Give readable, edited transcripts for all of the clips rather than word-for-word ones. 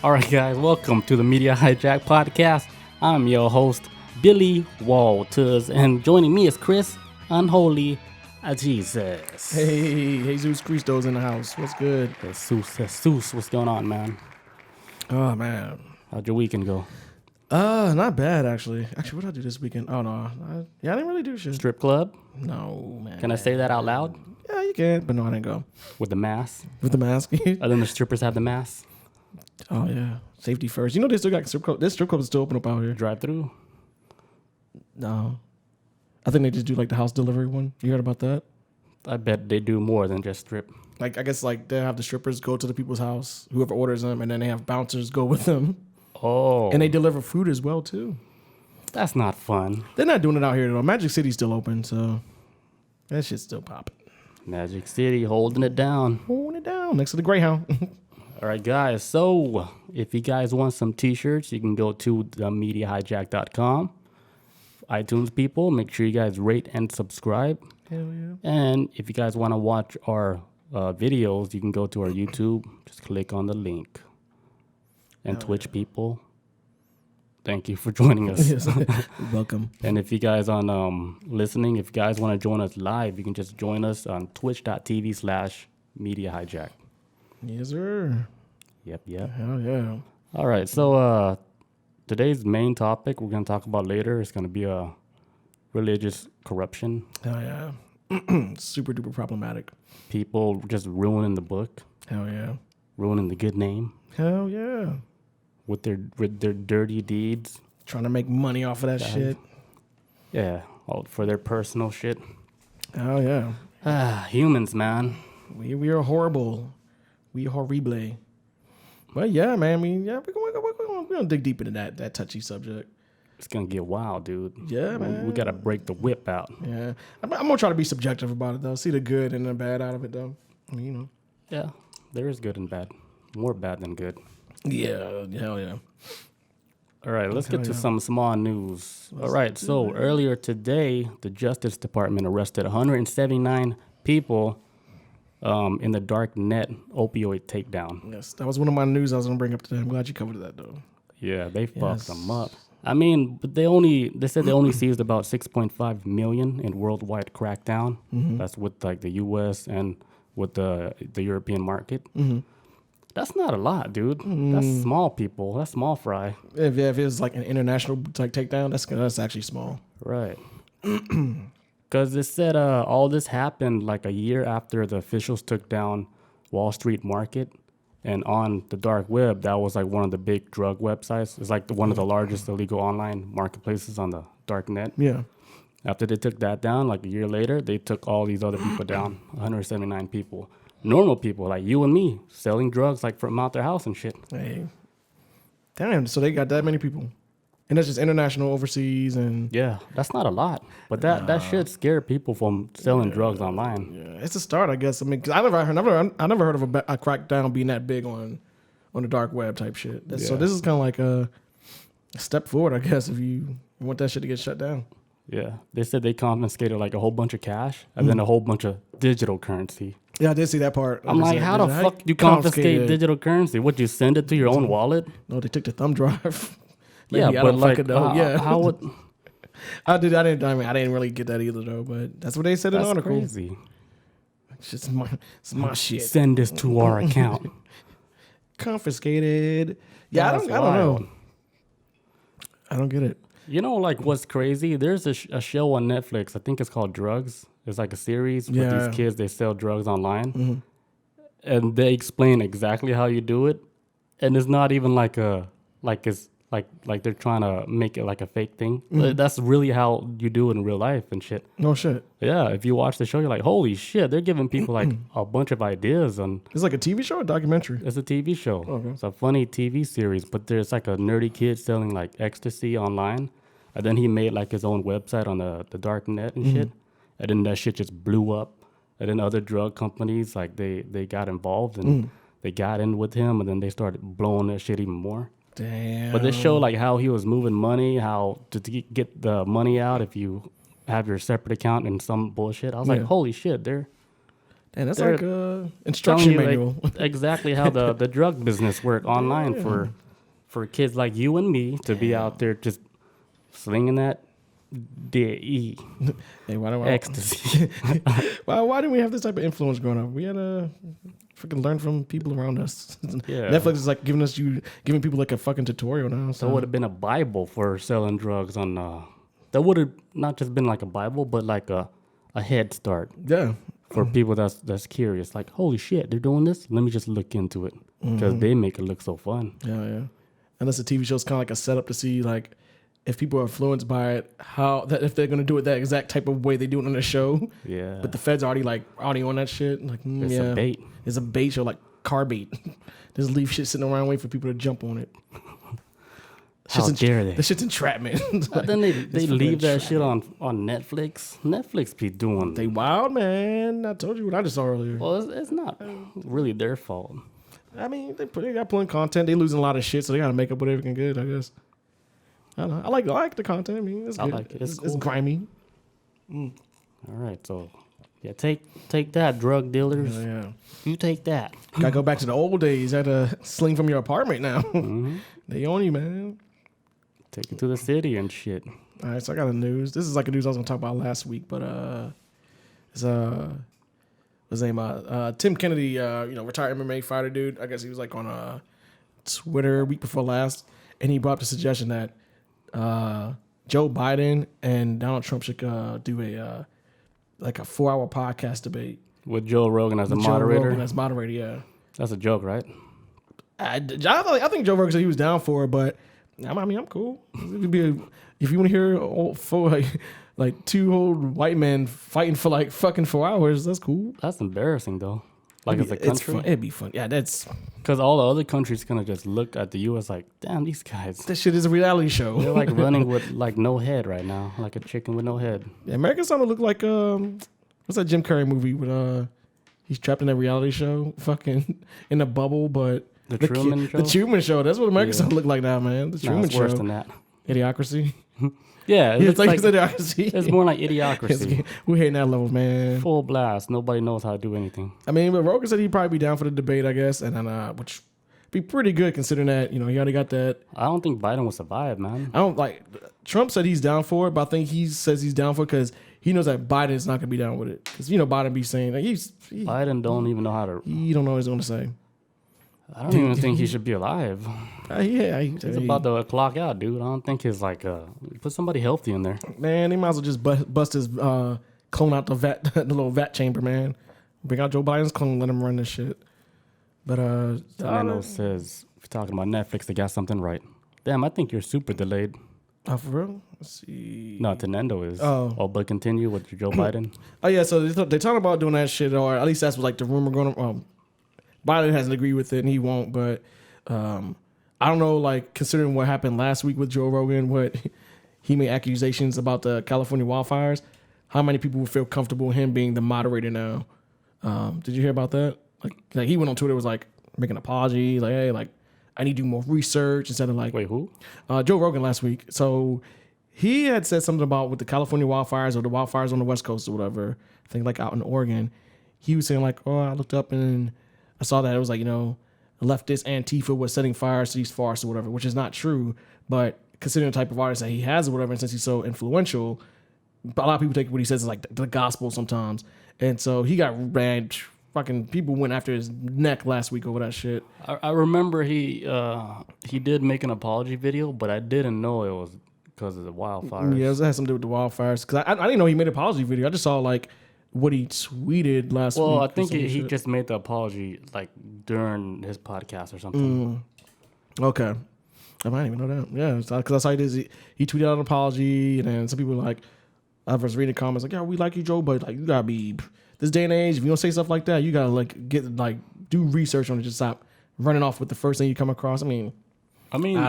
All right, guys, welcome to the Media Hijack Podcast. I'm your host, Billy Walters, and joining me is Chris Unholy Jesus. Hey, Jesus Christo's in the house. What's good? Jesus, what's going on, man? Oh man, How'd your weekend go? not bad actually. Actually, what did I do this weekend? Oh no, I didn't really do shit. Strip club? No, man. Can I say that out loud? Yeah, you can, but no, I didn't go With the mask? with the mask. And then the strippers have the mask? Oh yeah, safety first. You know they still got strip club. This strip club is still open up out here. Drive through? No, I think they just do like the house delivery one. You heard about that? I bet they do more than just strip. Like I guess like they have the strippers go to the people's house, whoever orders them, and then they have bouncers go with them, Oh, and they deliver food as well too. that's not fun. They're not doing it out here though. Magic City's still open, so that shit's still popping. Magic City holding it down. Holding it down next to the Greyhound. All right, guys. So if you guys want some t-shirts, you can go to themediahijack.com. iTunes people, make sure you guys rate and subscribe. Hell yeah. And if you guys want to watch our videos, you can go to our YouTube. Just click on the link. And Twitch people, thank you for joining us. Yes. Welcome. And if you guys on listening, if you guys want to join us live, you can just join us on twitch.tv/mediahijack. Yes, sir. Yep. Hell yeah. All right, so today's main topic we're going to talk about later is going to be religious corruption. Hell yeah. Super duper problematic. People just ruining the book, Hell yeah. ruining the good name Hell yeah. with their dirty deeds. Trying to make money off of that shit. Yeah, all for their personal shit. Hell yeah. Humans, man. We are horrible. We are horrible. But yeah, man. We're gonna dig deep into that touchy subject. It's going to get wild, dude. Yeah, We man. got to break the whip out. Yeah. I'm gonna try to be subjective about it though. See the good and the bad out of it though. I mean, you know. Yeah, there is good and bad. More bad than good. Yeah. Hell yeah. All right, let's get to yeah. some small news. All right, so earlier today, the Justice Department arrested 179 people in the dark net opioid takedown. Yes, that was one of my news I was gonna bring up today. I'm glad you covered that though. Yeah, they fucked Yes. them up. I mean, but they said they only seized about 6.5 million in worldwide crackdown. That's with like the U.S. and with the European market. That's not a lot, dude. That's small people. That's small fry. If it was like an international like takedown, that's actually small. Right. Because it said all this happened like a year after the officials took down Wall Street Market. And on the dark web, that was like one of the big drug websites. It's like one of the largest illegal online marketplaces on the dark net. Yeah. After they took that down, like a year later, they took all these other people down, 179 people. Normal people like you and me selling drugs like from out their house and shit. Hey. Damn, so they got that many people. And that's just international, overseas, and Yeah, that's not a lot. But that should scare people from selling drugs online. yeah, it's a start, I guess. I mean, 'cause I never heard of a crackdown being that big on the dark web type shit. So Yeah. this is kind of like a step forward, I guess, if you want that shit to get shut down. Yeah, they said they confiscated like a whole bunch of cash and then a whole bunch of digital currency. Yeah, I did see that part. I'm like, how the fuck you confiscate digital currency? Would you send it to your own wallet? No, they took the thumb drive. Yeah, Maybe, I but don't like, fucking know. Yeah. how would I didn't really get that either though, but that's what they said in the that's article. crazy? It's my shit. Send this to our account. Confiscated. Yeah, I That's don't wild. know. I don't get it. You know, like what's crazy? There's a show on Netflix. I think it's called Drugs. It's like a series with Yeah. these kids. They sell drugs online, and they explain exactly how you do it. And it's not even like they're trying to make it like a fake thing. But that's really how you do it in real life and shit. No shit. Yeah, if you watch the show, you're like, holy shit! They're giving people like a bunch of ideas on. It's like a TV show or documentary? It's a TV show. Okay. It's a funny TV series, but there's like a nerdy kid selling like ecstasy online. And then he made like his own website on the dark net and shit. And then that shit just blew up. And then other drug companies, like they got involved and they got in with him. And then they started blowing that shit even more. Damn. But they show like how he was moving money, how to get the money out if you have your separate account and some bullshit. I was like, Yeah. holy shit, they're And that's They're like a telling instruction you manual. exactly how the drug business work online for kids like you and me to be out there just slinging that DE Hey, ecstasy. why didn't we have this type of influence growing up? We had to freaking learn from people around us. Yeah. Netflix is like giving people like a fucking tutorial now. So it would have been a Bible for selling drugs on. That would have not just been like a Bible, but like a head start Yeah. for people that's curious. Like, holy shit, they're doing this. Let me just look into it because they make it look so fun. Yeah. Unless the TV show's kind of like a setup to see like if people are influenced by it, if they're gonna do it that exact type of way they do it on the show. Yeah. But the feds already on that shit. Like, It's a bait. It's a bait show, like car bait. Just leave shit sitting around waiting for people to jump on it. How dare they? That shit's entrapment. But then they leave that shit on Netflix. Netflix be doing. They wild, man. I told you what I just saw earlier. Well, it's not really their fault. I mean, they got plenty of content. They losing a lot of shit, so they gotta make up whatever can good, I guess. I don't know. I like the content. I mean, it's good. I like it. It's It's cool. grimy. All right, so yeah, take that, drug dealers. Yeah. You take that. Gotta go back to the old days. You had to sling from your apartment now. They own you, man. Take it to the city and shit. All right, so I got a news. This is like a news I was gonna talk about last week, but it's his name Tim Kennedy, retired MMA fighter dude. I guess he was like on Twitter week before last, and he brought up the suggestion that Joe Biden and Donald Trump should do a 4-hour podcast debate With Joe Rogan as a with Joe moderator. Rogan as moderator, yeah. That's a joke, right? I think Joe Rogan said he was down for it, but I mean, I'm cool. If you want to hear like two old white men fighting for like fucking 4 hours, that's cool. That's embarrassing, though. Like as a country. It'd be fun. Yeah, Because all the other countries gonna just look at the U.S. like, damn, these guys. that shit is a reality show. They're like running with like no head right now, like a chicken with no head. Yeah, America's starting to look like what's that Jim Carrey movie with he's trapped in that reality show, fucking in a bubble, but The Truman Show? The Truman Show. That's what America's starting to look like now, man. The Truman it's Show. worse than that. Idiocracy. Yeah, it It's looks like like Idiocracy. it's more like idiocracy. We're hitting that level, man. Full blast. Nobody knows how to do anything. I mean, but Rogan said he'd probably be down for the debate, I guess, and then which be pretty good considering that he already got that. I don't think Biden will survive, man. I don't like. Trump said he's down for it, but I think he says he's down for it because he knows that Biden is not gonna be down with it. Because Biden be saying like, Biden don't even know how to. he don't know what he's gonna say. I don't even think he should be alive. He's about to clock out, dude. I don't think he's like put somebody healthy in there. Man, they might as well just bust his clone out the vat, the little vat chamber, man. Bring out Joe Biden's clone, let him run this shit. But Fernando says, if you're talking about Netflix, they got something right. Damn, I think you're super delayed. Oh, for real? Let's see. No, Tenendo is. Oh. But continue with Joe Biden. Oh yeah, so they're talking about doing that shit, or at least that's what like the rumor going on. Biden hasn't agreed with it, and he won't. But I don't know, like considering what happened last week with Joe Rogan, what he made accusations about the California wildfires. How many people would feel comfortable with him being the moderator now? Did you hear about that? Like he went on Twitter, was like making an apology, like, hey, like I need to do more research instead of like. Wait, who? Joe Rogan last week. So he had said something about with the California wildfires or the wildfires on the West Coast or whatever. I think like out in Oregon, he was saying like, oh, I looked up and I saw that it was like leftist Antifa was setting fires to these forests or whatever, which is not true. But considering the type of artist that he has or whatever, and since he's so influential, a lot of people take what he says as like the gospel sometimes. And so he got ran. Fucking people went after his neck last week over that shit. I remember he did make an apology video, but I didn't know it was because of the wildfires. Yeah, it has something to do with the wildfires. Because I didn't know he made an apology video. I just saw like what he tweeted last week. Well, I think he just made the apology like during his podcast or something. Okay. I might even know that. Yeah, because that's how he did. He tweeted out an apology, and then some people were like, I was reading comments like, yeah, we like you, Joe, but like you gotta be this day and age. If you don't say stuff like that, you gotta like do research on it. Just stop running off with the first thing you come across. I mean,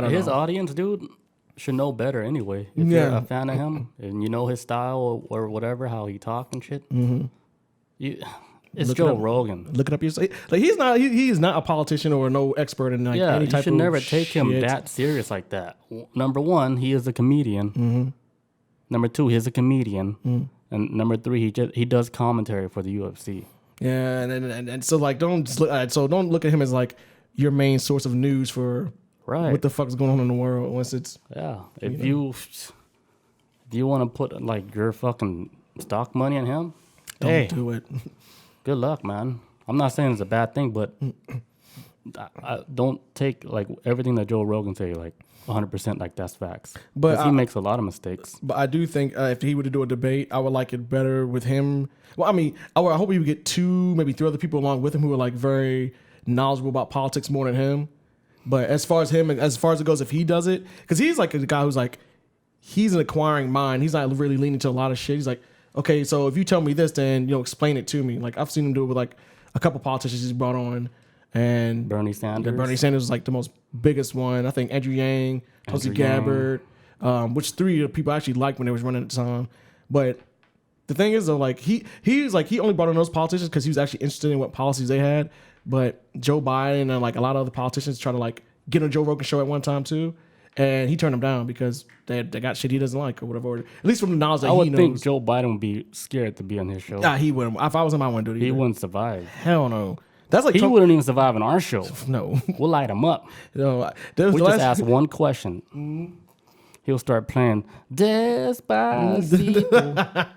his audience, dude, should know better anyway. If you're a fan of him and you know his style or whatever, how he talk and shit. It's Joe Rogan. Look it up yourself. Like he's not a politician or no expert in like any type of you should never take shit. him that serious like that. Number one, he is a comedian. Number two, he's a comedian. And number three, he does commentary for the UFC. Yeah, and so like don't look at him as like your main source of news for Right. what the fuck is going on in the world once it's Yeah. If you want to put like your fucking stock money in him, don't do it. good luck, man. I'm not saying it's a bad thing, but I don't take like everything that Joe Rogan say like 100% like that's facts. But 'cause he makes a lot of mistakes. But I do think if he were to do a debate, I would like it better with him. Well, I mean, I hope he would get 2, maybe 3 other people along with him who are like very knowledgeable about politics more than him. But as far as it goes, if he does it, because he's like a guy who's like, he's an acquiring mind. He's not really leaning to a lot of shit. He's like, okay, so if you tell me this, then explain it to me. Like I've seen him do it with like a couple politicians he's brought on, and Bernie Sanders. Bernie Sanders was like the most biggest one. I think Andrew Yang, Tulsi Gabbard, which 3 of the people I actually liked when they was running at the time. But the thing is though, like he only brought on those politicians because he was actually interested in what policies they had. But Joe Biden and like a lot of other politicians try to like get on Joe Rogan show at one time too, and he turned them down because they got shit he doesn't like or whatever. Or at least from the knowledge that he knows. I would think Joe Biden would be scared to be on his show. Nah, he wouldn't. If I was him, I wouldn't do it either. He wouldn't survive. Hell no. That's like He wouldn't even survive on our show. No. We'll light him up. No, We just ask one question. He'll start playing Despacito.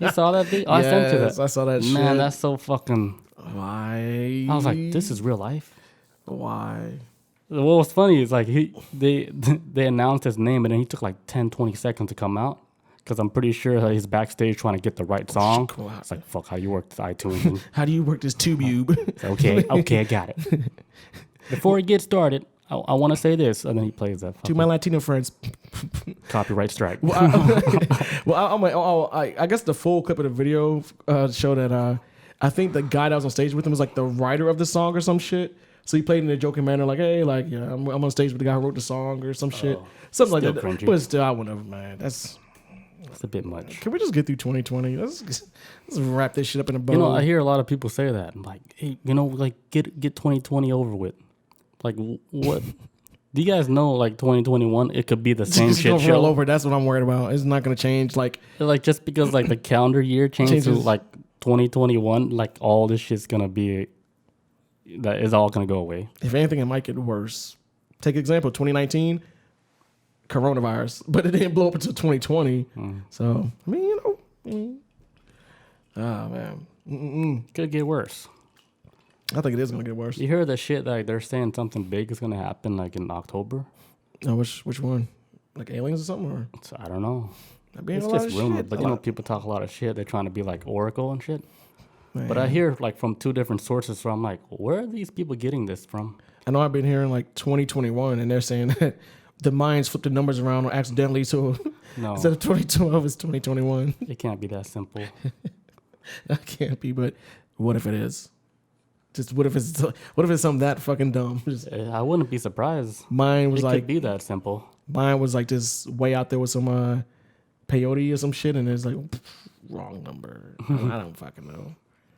You saw that video? Oh, I sent you that. I saw that shit. Man, that's so fucking... Why? I was like, this is real life. Why? What was funny is like they announced his name and then he took like 10, 20 seconds to come out. Because I'm pretty sure that he's backstage trying to get the right song. It's like, fuck, how you work this iTunes? How do you work this TubeU? Okay, I got it. Before we get started, I want to say this. And then he plays that. To my Latino friends. Copyright strike. I guess the full clip of the video showed that I think the guy that was on stage with him was like the writer of the song or some shit. So he played in a joking manner, like, hey, like, yeah, I'm on stage with the guy who wrote the song or some shit. Something like that. Cringy. But still, I wouldn't have, man. That's a bit much. Can we just get through 2020? Let's wrap this shit up in a bow. I hear a lot of people say that. I'm like, hey, like, get 2020 over with. Like, what? Do you guys know, like, 2021, it could be the same shit show? Roll over. That's what I'm worried about. It's not going to change. Like, just because, like, the calendar year changes to, like, 2021, like, all this shit's going to be, that is all going to go away. If anything, it might get worse. Take example, 2019, coronavirus. But it didn't blow up until 2020. So, I mean, oh, man. Could get worse. I think it is going to get worse. You hear the shit, like, they're saying something big is going to happen, like, in October? Oh, which one? Like aliens or something? Or? I don't know. It's just rumor, but people talk a lot of shit. They're trying to be like Oracle and shit. Man. But I hear like from 2 different sources, so I'm like, where are these people getting this from? I know I've been hearing like 2021, and they're saying that the Mayans flipped the numbers around accidentally, so instead of 2012, it's 2021. It can't be that simple. That can't be, but what if it is? Just what if it's something that fucking dumb? I wouldn't be surprised. Mine was could be that simple. Mine was like just way out there with some peyote or some shit, and it's like wrong number. I don't fucking know.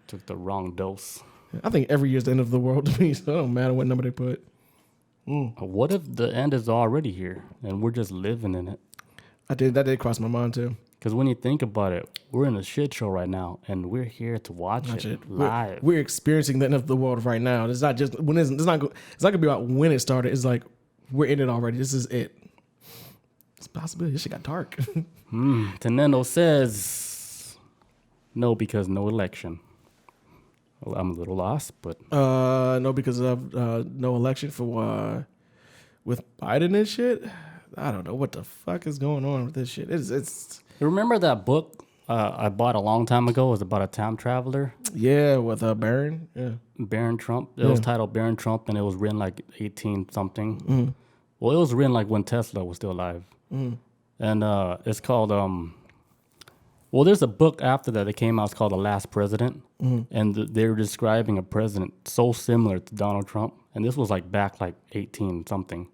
Took the wrong dose. I think every year's the end of the world to me, so it don't matter what number they put. What if the end is already here and we're just living in it? That did cross my mind too. Because when you think about it, we're in a shit show right now, and we're here to watch it live. We're experiencing the end of the world right now. It's not just when it's not gonna be about when it started. It's like we're in it already. This is it. It's a possibility. This shit got dark. Tenendo says no because no election. Well, I'm a little lost, but no because of no election for with Biden and shit. I don't know what the fuck is going on with this shit. It's. Remember that book I bought a long time ago? It was about a time traveler. Yeah, with Barron. Yeah, Barron Trump. It was titled Barron Trump, and it was written like 18 something. Well, it was written like when Tesla was still alive, and it's called. Well, there's a book after that came out. It's called The Last President, and they're describing a president so similar to Donald Trump, and this was like back like 18 something,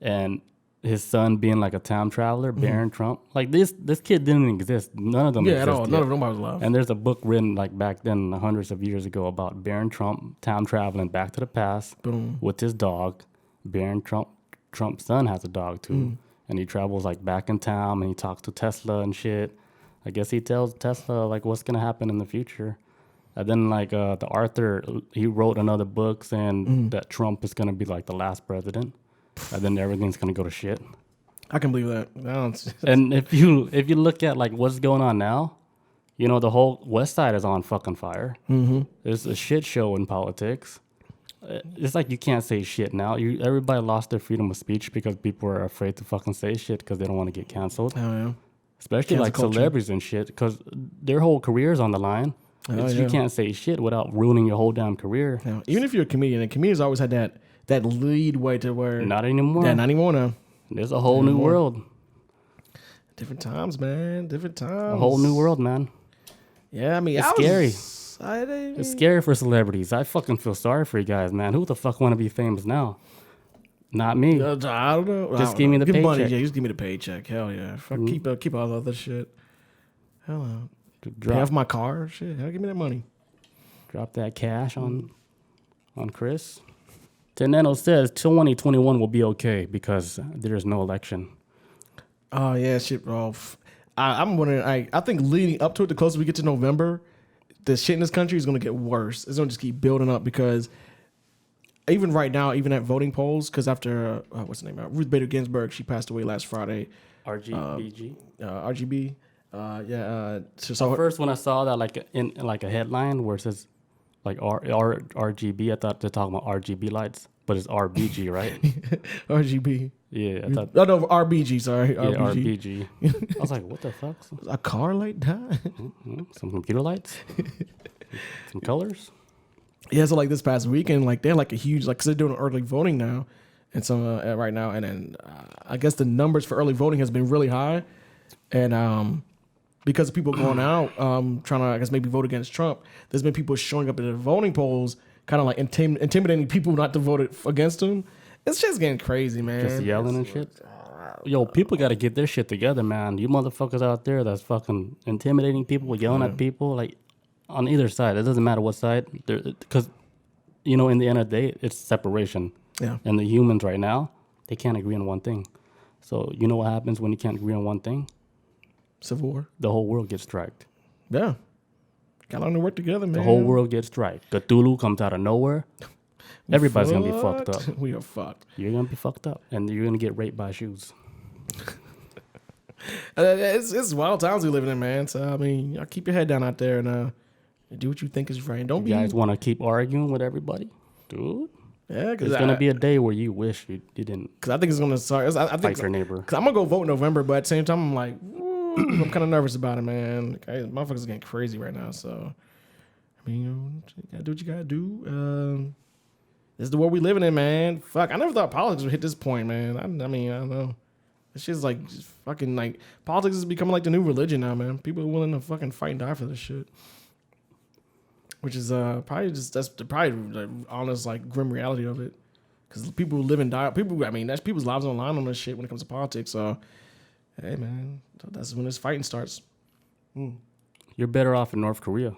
and his son being like a time traveler, Barron Trump. Like this kid didn't exist. None of them existed. Yeah, at all. None of them was alive. And there's a book written like back then, hundreds of years ago, about Barron Trump time traveling back to the past with his dog. Barron Trump's son has a dog too, and he travels like back in time and he talks to Tesla and shit. I guess he tells Tesla like what's gonna happen in the future, And then like the Arthur, he wrote another book saying that Trump is gonna be like the last president, and then everything's gonna go to shit. I can believe that. And if you look at like what's going on now, you know, the whole West Side is on fucking fire. Mm-hmm. There's a shit show in politics. It's like you can't say shit now. Everybody lost their freedom of speech because people are afraid to fucking say shit because they don't want to get canceled. Oh yeah. Especially Cancel like culture. celebrities and shit because their whole career's on the line. You can't say shit without ruining your whole damn career. Yeah. Even if you're a comedian, and comedians always had that lead way to where. Not anymore. Yeah, not anymore now. There's a whole new world. Different times, man. Different times. A whole new world, man. Yeah, I mean, It's scary. It's It's scary for celebrities. I fucking feel sorry for you guys, man. Who the fuck want to be famous now? Not me. I don't know. Just give me the Money, paycheck. yeah, just give me the paycheck. Hell yeah. Fuck, keep all the other shit. Hell no. Pay off my car. Shit. Hell, give me that money. Drop that cash on Chris. Teneno says 2021 will be okay because there's no election. Oh yeah, shit, bro. I'm wondering. I think leading up to it, the closer we get to November, the shit in this country is gonna get worse. It's gonna just keep building up because even right now, even at voting polls, because after what's the name? Ruth Bader Ginsburg, she passed away last Friday. RGBG. RGB. So first when I saw that like in like a headline where it says like RGB, I thought they're talking about RGB lights, but it's RBG, right? RGB. Yeah, I thought. Oh no, RBG. Sorry, Yeah, RBG. I was like, what the fuck? A car light died. Some computer lights, some colors. Yeah, so like this past weekend, like they're like a huge, like, cause they're doing early voting now, and so right now, and then I guess the numbers for early voting has been really high, and because of people going out trying to, I guess, maybe vote against Trump, there's been people showing up at the voting polls, kind of like intimidating people not to vote against him. It's just getting crazy, man. Just yelling and shit. Yo, people got to get their shit together, man. You motherfuckers out there that's fucking intimidating people, yelling at people, like on either side. It doesn't matter what side, because you know, in the end of the day, it's separation. Yeah. And the humans right now, they can't agree on one thing. So you know what happens when you can't agree on one thing? Civil war. The whole world gets striked. Yeah. Got on to work together, man. The whole world gets striked. Cthulhu comes out of nowhere. Everybody's going to be fucked up. We are fucked. You're going to be fucked up. And you're going to get raped by shoes. It's wild times we living in, man. So, I mean, y'all keep your head down out there and do what you think is right. Don't You guys want to keep arguing with everybody? Dude. Yeah, There's going to be a day where you wish you didn't. Because I think it's going to start. I think fight your neighbor. Because I'm going to go vote in November, but at the same time, I'm like, I'm kind of nervous about it, man. Motherfuckers getting crazy right now. So, I mean, you got to do what you got to do. This is the world we living in, man. Fuck, I never thought politics would hit this point, man. I mean, I don't know. It's just like just fucking like politics is becoming like the new religion now, man. People are willing to fucking fight and die for this shit. Which is probably just that's probably the honest like grim reality of it. Because people live and die. That's people's lives on the line on this shit when it comes to politics. So, hey, man, that's when this fighting starts. You're better off in North Korea.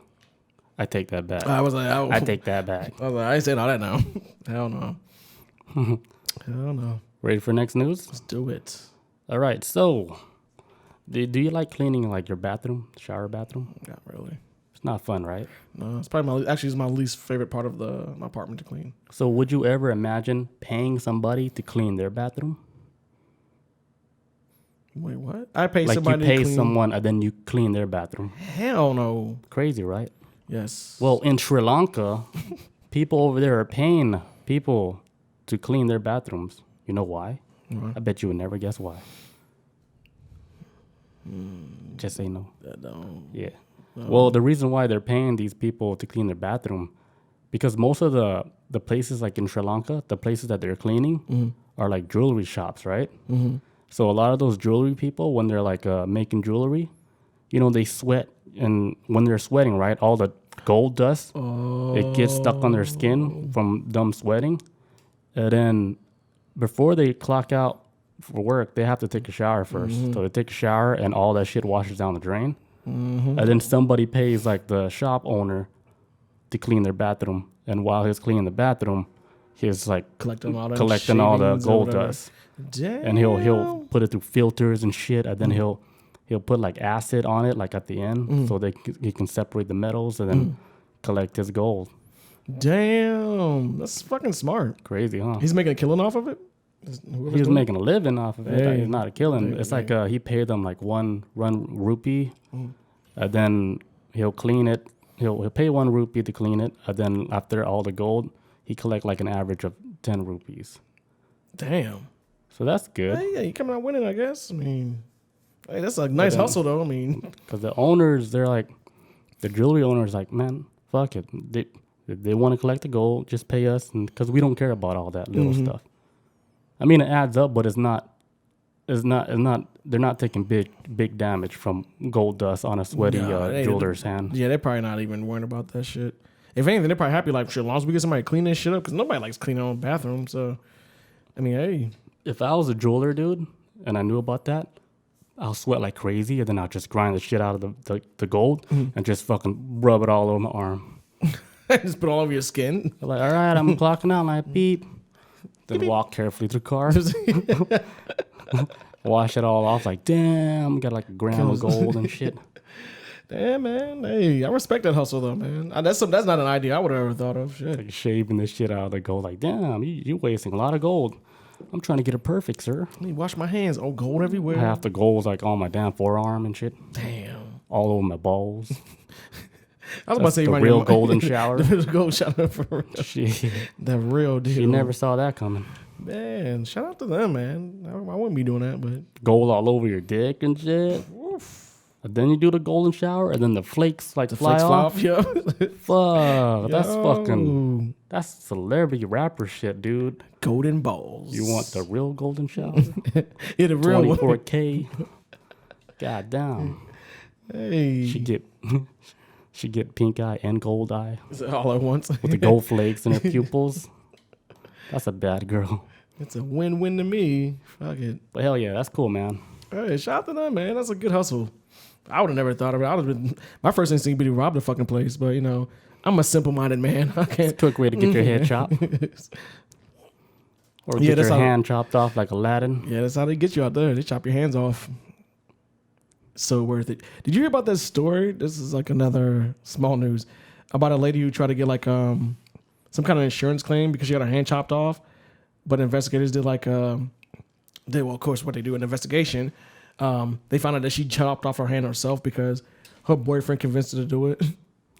I take that back. I take that back. I ain't saying all that now. Hell no. Hell no. Ready for next news? Let's do it. All right. So, do you like cleaning like your bathroom, shower bathroom? Not really. It's not fun, right? No, it's probably it's my least favorite part of my apartment to clean. So, would you ever imagine paying somebody to clean their bathroom? Wait, what? I pay like somebody you pay to clean. Someone and then you clean their bathroom. Hell no. Crazy, right? Yes. Well, in Sri Lanka, people over there are paying people to clean their bathrooms. You know why? I bet you would never guess why. Just say no. Yeah. Well, the reason why they're paying these people to clean their bathroom, because most of the places like in Sri Lanka, the places that they're cleaning are like jewelry shops, right? Mm-hmm. So a lot of those jewelry people, when they're like making jewelry, you know, they sweat, and when they're sweating, right, all the gold dust, it gets stuck on their skin from them sweating. And then before they clock out for work, they have to take a shower first. So they take a shower and all that shit washes down the drain. And then somebody pays like the shop owner to clean their bathroom. And while he's cleaning the bathroom, he's like collecting all the gold dust. Damn. And he'll put it through filters and shit. And then he'll put like acid on it, like at the end, so he can separate the metals, and then collect his gold. Damn, that's fucking smart. Crazy, huh? He's making a killing off of it. He was making a living off of it. Hey. It's not a killing. Hey, It's like he paid them like one rupee, and then he'll clean it. He'll pay 1 rupee to clean it, and then after all the gold, he collect like an average of 10 rupees. Damn. So that's good. Hey, yeah, you coming out winning, I guess. I mean, hey, that's a nice hustle, though. I mean, because the owners, they're like, the jewelry owners, like, man, fuck it. They want to collect the gold, just pay us, because we don't care about all that little stuff. I mean, it adds up, but it's not. They're not taking big damage from gold dust on a sweaty jeweler's hand. Yeah, they're probably not even worrying about that shit. If anything, they're probably happy, like, shit, as long as we get somebody to clean this shit up, because nobody likes cleaning their own bathroom. So, I mean, hey. If I was a jeweler, dude, and I knew about that, I'll sweat like crazy, and then I'll just grind the shit out of the gold and just fucking rub it all over my arm. Just put it all over your skin. I'm like, all right, I'm clocking out, like, beep. Then walk carefully to the car. Wash it all off, like, damn, got like a gram of gold and shit. Damn, man. Hey, I respect that hustle, though, man. That's not an idea I would have ever thought of. Shit. Like shaving the shit out of the gold. Like, damn, you wasting a lot of gold. I'm trying to get it perfect, sir. Let me wash my hands. Oh, gold everywhere. Half the gold's like on my damn forearm and shit. Damn. All over my balls. I was about to say the real golden shower. The gold shower for real. Shit. The real deal. She never saw that coming. Man, shout out to them, man. I wouldn't be doing that, but Gold all over your dick and shit. oof. And then you do the golden shower, and then the flakes like fly off. Yeah. Fuck, that's Yo. fucking. That's celebrity rapper shit, dude. Golden balls. You want the real golden shower? Yeah, the real one. 24K. God damn. Hey. She get pink eye and gold eye Is it all at once? with the gold flakes in her pupils. That's a bad girl. It's a win-win to me. Fuck it. But hell yeah, that's cool, man. Hey, shout out to them, man. That's a good hustle. I would have never thought of it. I would have been my first instinct would be to rob the fucking place, but you know, I'm a simple-minded man. I It's a can't. quick way to get your head chopped. Or get that's your how- hand chopped off like Aladdin. Yeah, that's how they get you out there. They chop your hands off. So worth it. Did you hear about this story? This is like another small news about a lady who tried to get like some kind of insurance claim because she had her hand chopped off, but investigators did like of course what they do in an investigation, they found out that she chopped off her hand herself because her boyfriend convinced her to do it.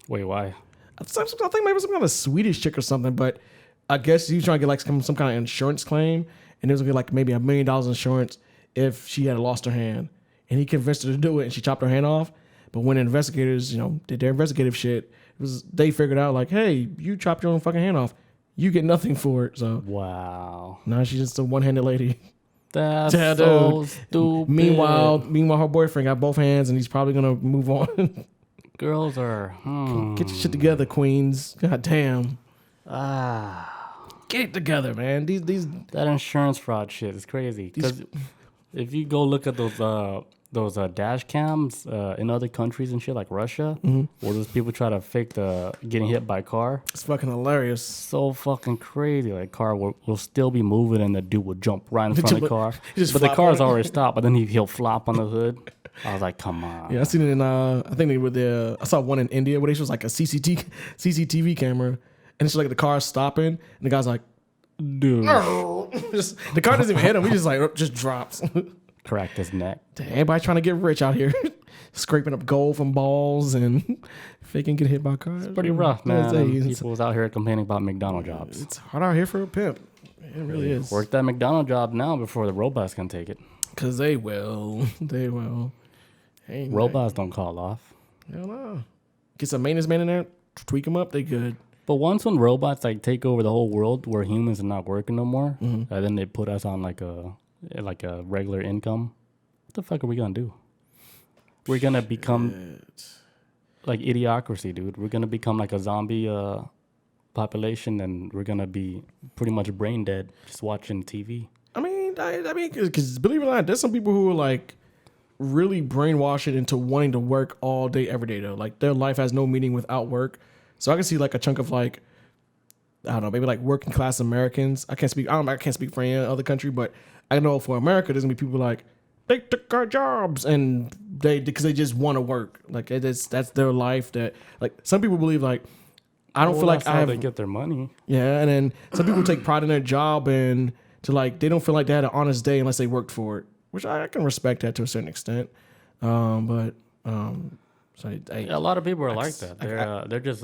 Wait, why? I think maybe some kind of Swedish chick or something, but I guess he was trying to get like some kind of insurance claim, and it was gonna be like maybe $1 million insurance if she had lost her hand. And he convinced her to do it, and she chopped her hand off. But when investigators, did their investigative shit, they figured out like, hey, you chopped your own fucking hand off, you get nothing for it. So Wow. now she's just a one-handed lady. That's Yeah, so dude. stupid. Meanwhile, her boyfriend got both hands, and he's probably gonna move on. Girls are... Get your shit together, queens. God damn. Ah. Get it together, man. These That insurance fraud shit is crazy. Because if you go look at those dash cams in other countries and shit like Russia, where those people try to fake the getting hit by a car, it's fucking hilarious. so fucking crazy. Like car will still be moving and the dude will jump right in front of the car, just but the flop car's on it. already stopped. But then he'll flop on the hood. I was like, come on. Yeah, I seen it in. I think they were there. I saw one in India where they was like a CCTV camera, and it's like the car stopping, and the guy's like, Dude, the car doesn't even hit him. He just drops. cracked his neck. Damn, everybody trying to get rich out here, scraping up gold from balls and faking get hit by cars. Pretty rough, man. It's People was out here complaining about McDonald's jobs. hard out here for a pimp. It really is. Work that McDonald's job now before the robots can take it. Cause they will. They will. Ain't Robots don't call off. Hell no. Get some maintenance man in there, tweak them up. They good. But once when robots like take over the whole world where humans are not working no more, and then they put us on like a regular income, what the fuck are we gonna do? We're gonna become like idiocracy, dude. We're gonna become like a zombie population, and we're gonna be pretty much brain dead just watching TV. I mean, because believe it or not, there's some people who are like really brainwashing into wanting to work all day, every day. Though, like their life has no meaning without work. So I can see like a chunk of like, I don't know, maybe like working class Americans. I can't speak for any other country, but I know for America, there's gonna be people like they took our jobs and because they just want to work. Like that's their life. That like some people believe like I don't feel like that's I how have. they get their money. Yeah, and then some people take pride in their job and to like they don't feel like they had an honest day unless they worked for it, which I can respect that to a certain extent. So Yeah, a lot of people are like that. They're just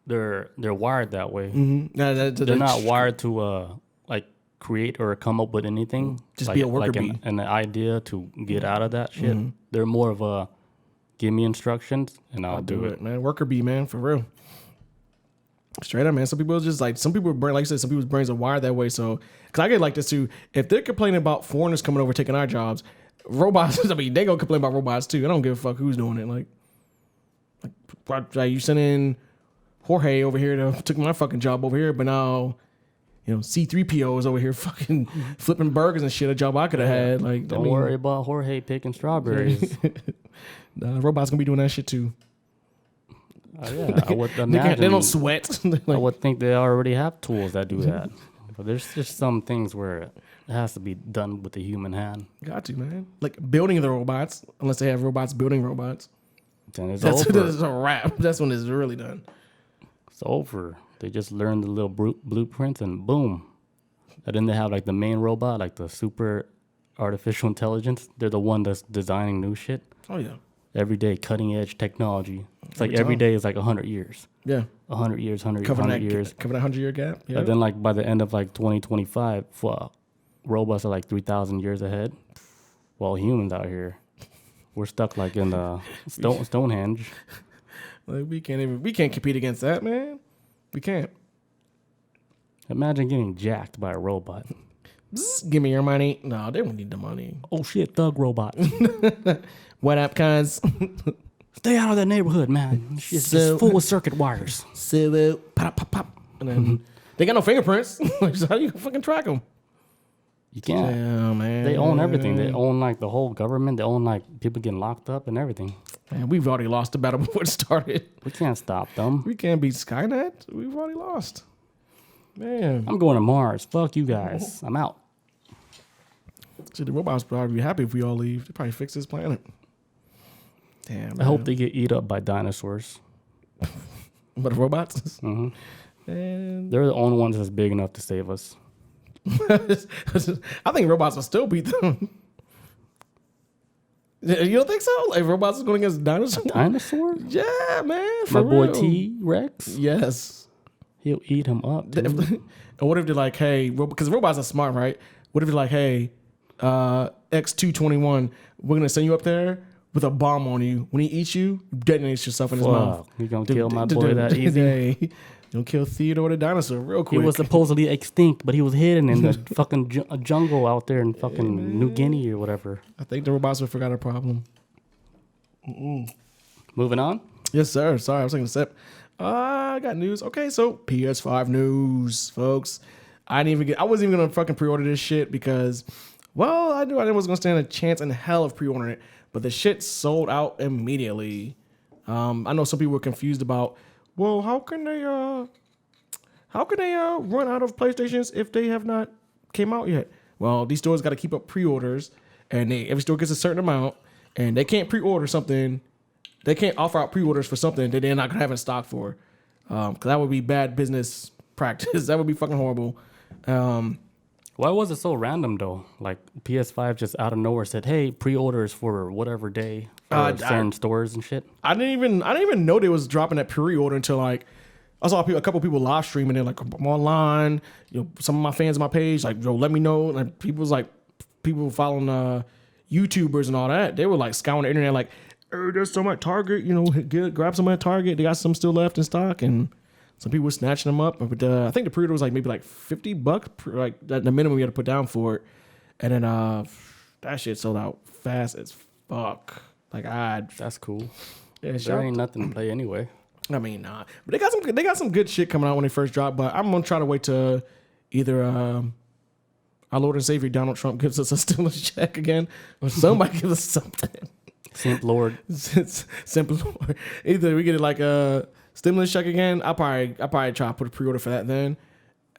they're wired that way. They're not wired to like create or come up with anything. Just like, be a worker like bee. an idea to get out of that shit. They're more of a give me instructions and I'll do it. Man. Worker bee, man, for real. Straight up, man. Some people just like some people's brains are wired that way. So, because I get like this too. If they're complaining about foreigners coming over taking our jobs, robots. I mean, they gonna complain about robots too. I don't give a fuck who's doing it. Like you sending Jorge over here to took my fucking job over here, but now, C3PO is over here fucking flipping burgers and shit. A job I could have had. Like, Don't worry about Jorge picking strawberries. Robots gonna be doing that shit too. Yeah, I would imagine. They don't sweat. I would think they already have tools that do that. But there's just some things where it has to be done with the human hand. Got to, man. Like building the robots, unless they have robots building robots. Then it's That's over. a wrap. That's when it's really done. It's over. They just learn the little blueprints and boom. And then they have like the main robot, like the super artificial intelligence. They're the one that's designing new shit. Oh, yeah. Every day, cutting edge technology. It's like every day is like 100 years. Yeah. 100 years, 100 years. Cover that 100-year gap. Yeah. And then like by the end of like 2025, robots are like 3,000 years ahead. While humans out here, we're stuck like in the Stonehenge. Like we can't compete against that, man. We can't. Imagine getting jacked by a robot. Bzz, give me your money. No, they don't need the money. Oh shit, thug robot. What up, cuz? Stay out of that neighborhood, man. It's just full of circuit wires. So, pop, pop, pop. And then they got no fingerprints. So how do you fucking track them? You can't. Damn, man. They own everything. They own like the whole government. They own like people getting locked up and everything. Man, we've already lost the battle before it started. We can't stop them. We can't beat Skynet. We've already lost. Man. I'm going to Mars. Fuck you guys. I'm out. See, the robots would probably be happy if we all leave. They probably fix this planet. Damn, man. I hope they get eat up by dinosaurs. But the robots? Mm-hmm. And They're the only ones that's big enough to save us. I think robots will still beat them. You don't think so? Like robots is going against dinosaurs? Dinosaur? Yeah, man. My boy real. T-Rex? Yes. He'll eat him up, dude. And what if they're like, hey, because robots are smart, right? What if they're like, hey, X-221, we're going to send you up there with a bomb on you. When he eats you, detonate yourself in his mouth. You gonna kill my boy that easy? You'll kill Theodore the dinosaur real quick. He was supposedly extinct, but he was hidden in the fucking jungle out there in fucking New Guinea or whatever. I think the robots would forgot our problem. Moving on. Yes, sir. Sorry, I was taking a sip. I got news. Okay, so PS5 news, folks. I wasn't even gonna fucking pre-order this shit because, well, I knew I wasn't gonna stand a chance in hell of pre-ordering it, but the shit sold out immediately. I know some people were confused about, well, how can they run out of PlayStations if they have not came out yet? Well, these stores got to keep up pre-orders, and every store gets a certain amount, and they can't pre-order something. They can't offer out pre-orders for something that they're not gonna have in stock for, because that would be bad business practice. That would be fucking horrible. Why was it so random though? Like PS5 just out of nowhere said, "Hey, pre-orders for whatever day for certain stores and shit." I didn't even know they was dropping that pre-order until like I saw a couple people live streaming it. Like I'm online, some of my fans on my page like, let me know. Like people following YouTubers and all that. They were like scouring the internet like, oh, there's some at Target. Grab some at Target. They got some still left in stock and. Some people were snatching them up, but I think the pre-order was like maybe like $50, like the minimum you had to put down for it. And then that shit sold out fast as fuck. Like That's cool. Yeah, There ain't nothing to play anyway. I mean, nah, but they got some good shit coming out when they first drop. But I'm gonna try to wait till either our Lord and Savior Donald Trump gives us a stimulus check again, or somebody gives us something. Simp Lord. Simple Lord. Either we get it like a stimulus check again. I'll probably try to put a pre-order for that then,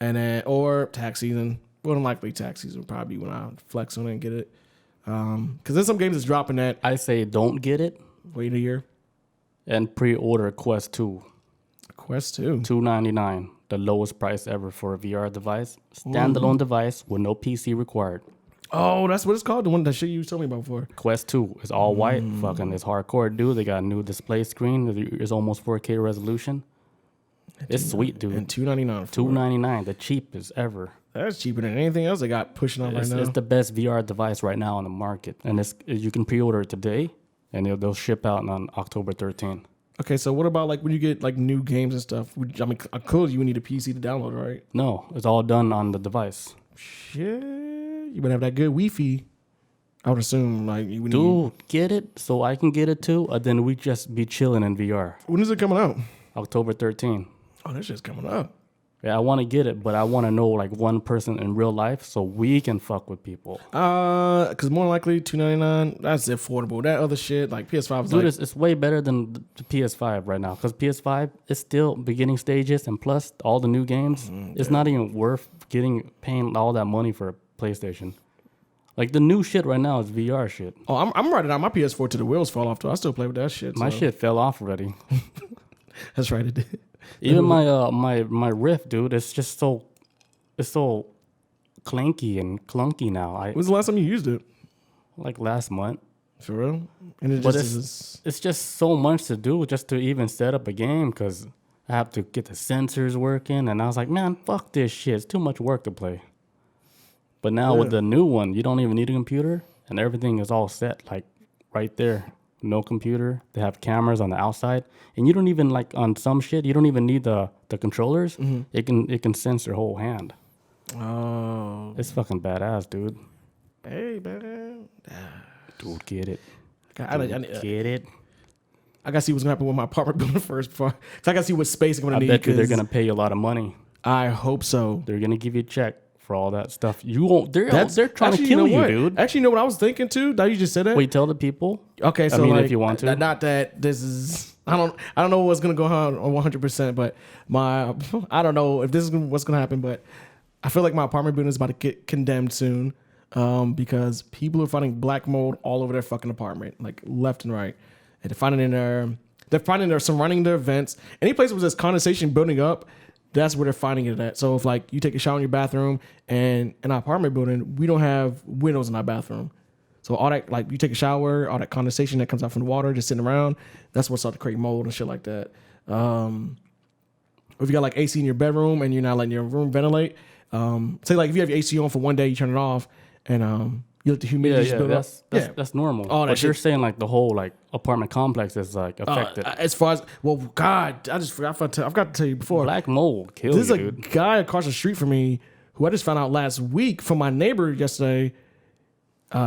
and then or tax season. More than likely, tax season will probably be when I flex on it and get it. Because there's some games that's dropping that. I say don't get it. Wait a year. And pre-order Quest 2. Quest 2. $299, the lowest price ever for a VR device. Standalone device with no PC required. Oh, that's what it's called. The one that shit you told me about before. Quest 2 is all white. Fucking, it's hardcore, dude. They got a new display screen. It's almost 4K resolution. It's sweet, dude. And $299. $299, the cheapest ever. That's cheaper than anything else they got pushing on right now. It's the best VR device right now on the market, and you can pre-order it today, and they'll ship out on October 13th. Okay, so what about like when you get like new games and stuff? I mean, clearly you would need a PC to download, right? No, it's all done on the device. Shit, you better have that good Wi-Fi. I would assume like you would need. Dude, get it so I can get it too, and then we just be chilling in VR. When is it coming out? October 13th. Oh, that shit's coming up. Yeah, I want to get it, but I want to know like one person in real life so we can fuck with people. Because more likely $299, that's affordable. That other shit like PS5 is Dude, like it's way better than the PS5 right now because PS5 is still beginning stages, and plus all the new games, it's not even worth paying all that money for a PlayStation. Like the new shit right now is VR shit. Oh, I'm riding out my PS4 till the wheels fall off. Too. I still play with that shit. My shit fell off already. That's right, it did. Even my Rift, dude, it's so clanky and clunky now. When's the last time you used it? Like last month. For real? And it But just it's just so much to do just to even set up a game because I have to get the sensors working, and I was like, man, fuck this shit. It's too much work to play. But now with the new one, you don't even need a computer, and everything is all set like right there. No computer. They have cameras on the outside, and you don't even like on some shit. You don't even need the controllers. It can sense your whole hand. Oh, It's fucking badass, dude. hey man, Dude, get it. get it. I gotta see what's gonna happen with my apartment building first before. Cause I gotta see what space I'm gonna I need. bet you they're gonna pay you a lot of money. I hope so. They're gonna give you a check for all that stuff. You won't. They're trying to kill you, dude. Actually, you know what I was thinking too? That you just said that. Wait, tell the people. Okay, so I mean, like, if you want to. not that this is. I don't know what's gonna go on 100%, but I don't know if this is what's gonna happen, but I feel like my apartment building is about to get condemned soon, because people are finding black mold all over their fucking apartment, like left and right, and they're finding they're surrounding their vents. Any place where there's condensation building up, that's where they're finding it at. So if like you take a shower in your bathroom, and in our apartment building, we don't have windows in our bathroom. So all that, like you take a shower, all that condensation that comes out from the water just sitting around, that's what starts to create mold and shit like that. If you got like AC in your bedroom and you're not letting your room ventilate, say like if you have your AC on for one day, you turn it off, and you let the humidity build up. That's normal. All that but you're shit. saying like the whole like apartment complex is like affected. As far as God, I just forgot. I've got to tell you before. Black mold kills There's you, a dude. guy across the street from me who I just found out last week from my neighbor yesterday.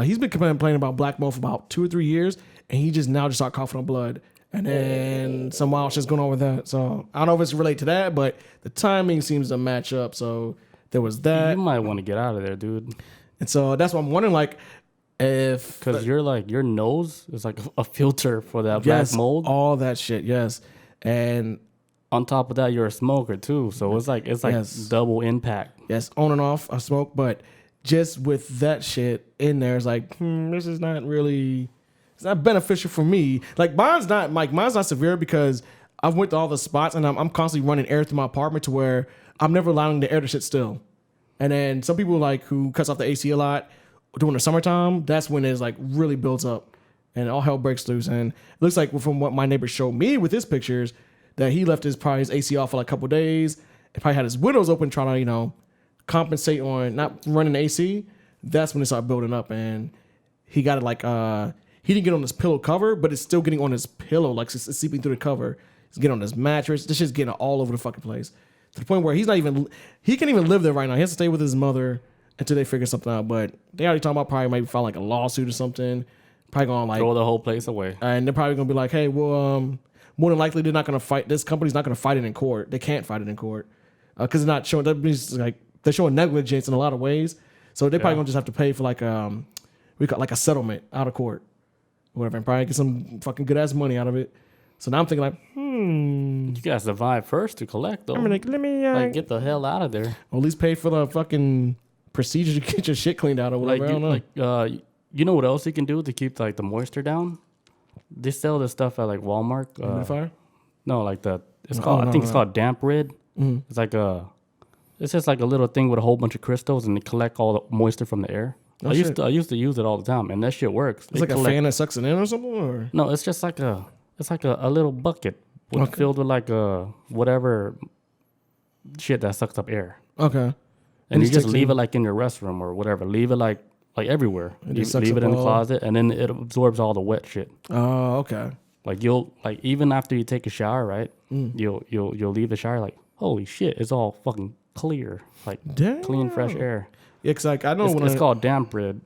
He's been complaining about black mold for about 2 or 3 years, and he just now started coughing on blood. And then some wild shit's going on with that. So I don't know if it's related to that, but the timing seems to match up. So there was that. You might want to get out of there, dude. And so that's what I'm wondering, like, if Because you're like your nose is like a filter for that yes, black mold. all that shit, yes. And On top of that, you're a smoker too, so it's like Yes. double impact. yes, on and off, I smoke, but just with that shit in there, it's like, this is not really, it's not beneficial for me. Like mine's not severe because I've went to all the spots and I'm constantly running air through my apartment to where I'm never allowing the air to sit still. And then some people like who cuts off the AC a lot during the summertime, that's when it's like really builds up and all hell breaks loose. And it looks like from what my neighbor showed me with his pictures that he left his AC off for like a couple days and probably had his windows open trying to, compensate on not running the AC. That's when it started building up, and he got it like he didn't get on his pillow cover, but it's still getting on his pillow, like it's seeping through the cover. It's getting on his mattress. This shit's getting all over the fucking place to the point where he can't even live there right now. He has to stay with his mother until they figure something out. But they already talking about probably maybe file like a lawsuit or something. Probably going like Throw the whole place away. and they're probably gonna be like, hey, well, more than likely they're not gonna fight. This company's not gonna fight it in court. They can't fight it in court because they're not showing. That means like they're showing negligence in a lot of ways. So they're probably gonna just have to pay for like we call like a settlement out of court, or whatever, and probably get some fucking good ass money out of it. So now I'm thinking like, You gotta survive first to collect though. I'm like, let me like get the hell out of there. or at least pay for the fucking procedure to get your shit cleaned out or whatever. I don't know. You know what else you can do to keep like the moisture down? They sell this stuff at like Walmart. Humidifier? No, like the It's called. I think it's called damp red. It's like it's just like a little thing with a whole bunch of crystals, and they collect all the moisture from the air. I used to use it all the time, and that shit works. It's like a fan that sucks it in or something, or no, it's just like a little bucket filled with like whatever shit that sucks up air. Okay. And you just leave it like in your restroom or whatever. Leave it like everywhere. Leave it in the closet, and then it absorbs all the wet shit. Oh, okay. Like you'll even after you take a shower, right? You'll leave the shower like, holy shit, it's all fucking clear, like clean fresh air. Yeah, cause like I know it's called damp red.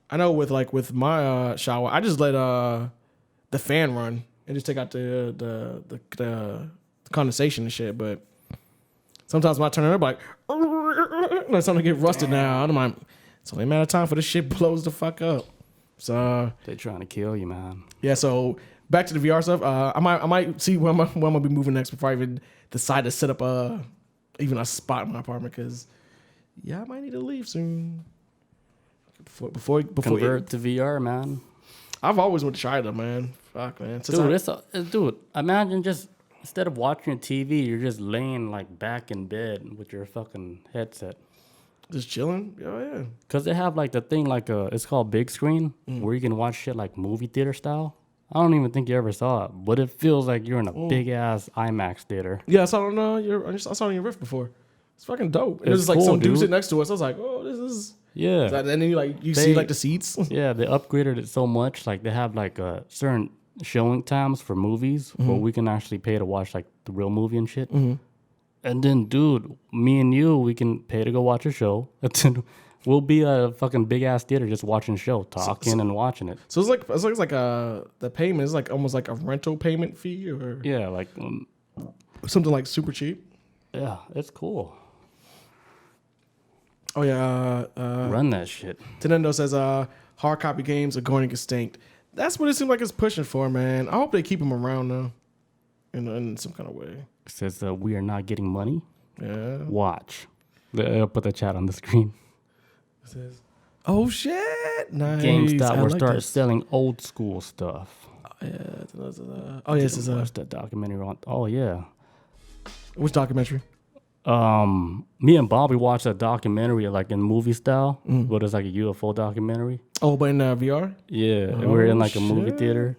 I know with my shower, I just let the fan run and just take out the condensation and shit. But sometimes when I turn it up, like it's starting to get rusted now. I'm like, it's only a matter of time for this shit blows the fuck up. So they're trying to kill you, man. Yeah. So back to the VR stuff. I might see where I'm gonna be moving next before I even decide to set up even a spot in my apartment, because I might need to leave soon. Before convert to VR, man. I've always wanted to try them, man. Fuck, man. Dude, imagine just instead of watching TV, you're just laying like back in bed with your fucking headset, just chilling. Oh yeah. Cause they have like the thing like it's called big screen where you can watch shit like movie theater style. I don't even think you ever saw it, but it feels like you're in a big ass IMAX theater. Yeah, I saw it on I saw it on your Rift before. It's fucking dope. And there's like cool, some dude sitting next to us. I was like, oh, this is. Yeah. And then you see like the seats. Yeah, they upgraded it so much. Like they have like certain showing times for movies where we can actually pay to watch like the real movie and shit. And then, dude, me and you, we can pay to go watch a show. We'll be a fucking big ass theater just watching a show, talking and watching it. So it's like the payment is like almost like a rental payment fee, or like something like super cheap. Yeah, it's cool. Oh yeah, run that shit. Nintendo says hard copy games are going extinct. That's what it seems like it's pushing for, man. I hope they keep them around now, in some kind of way. It says we are not getting money. Yeah. Watch. I'll put the chat on the screen. It says, "Oh shit, nice." GameStop will start selling old school stuff. Oh yeah, this is watch that documentary on. Oh yeah. Which documentary? Me and Bobby watched a documentary like in movie style, but it's like a UFO documentary. Oh, but in VR? Yeah, and we were in like a movie theater.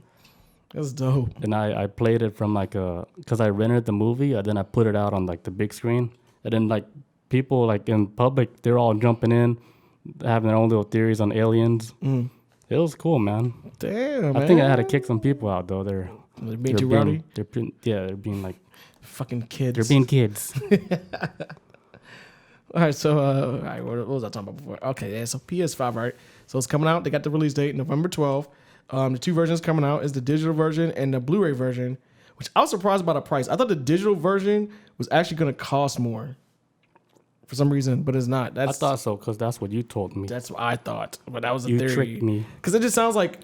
That's dope. And I played it from like because I rented the movie, and then I put it out on like the big screen, and then like people like in public, they're all jumping in, having their own little theories on aliens. It was cool, man. Damn, I think I had to kick some people out though. They're being too rowdy. They're being like fucking kids. They're being kids. All right, so all right, what was I talking about before? Okay, yeah, so PS5, right? So it's coming out. They got the release date, November 12th. The two versions coming out is the digital version and the Blu-ray version, which I was surprised by the price. I thought the digital version was actually going to cost more for some reason, but it's not. I thought so because that's what you told me. That's what I thought, but that was a you theory. You tricked me. Because it just sounds like,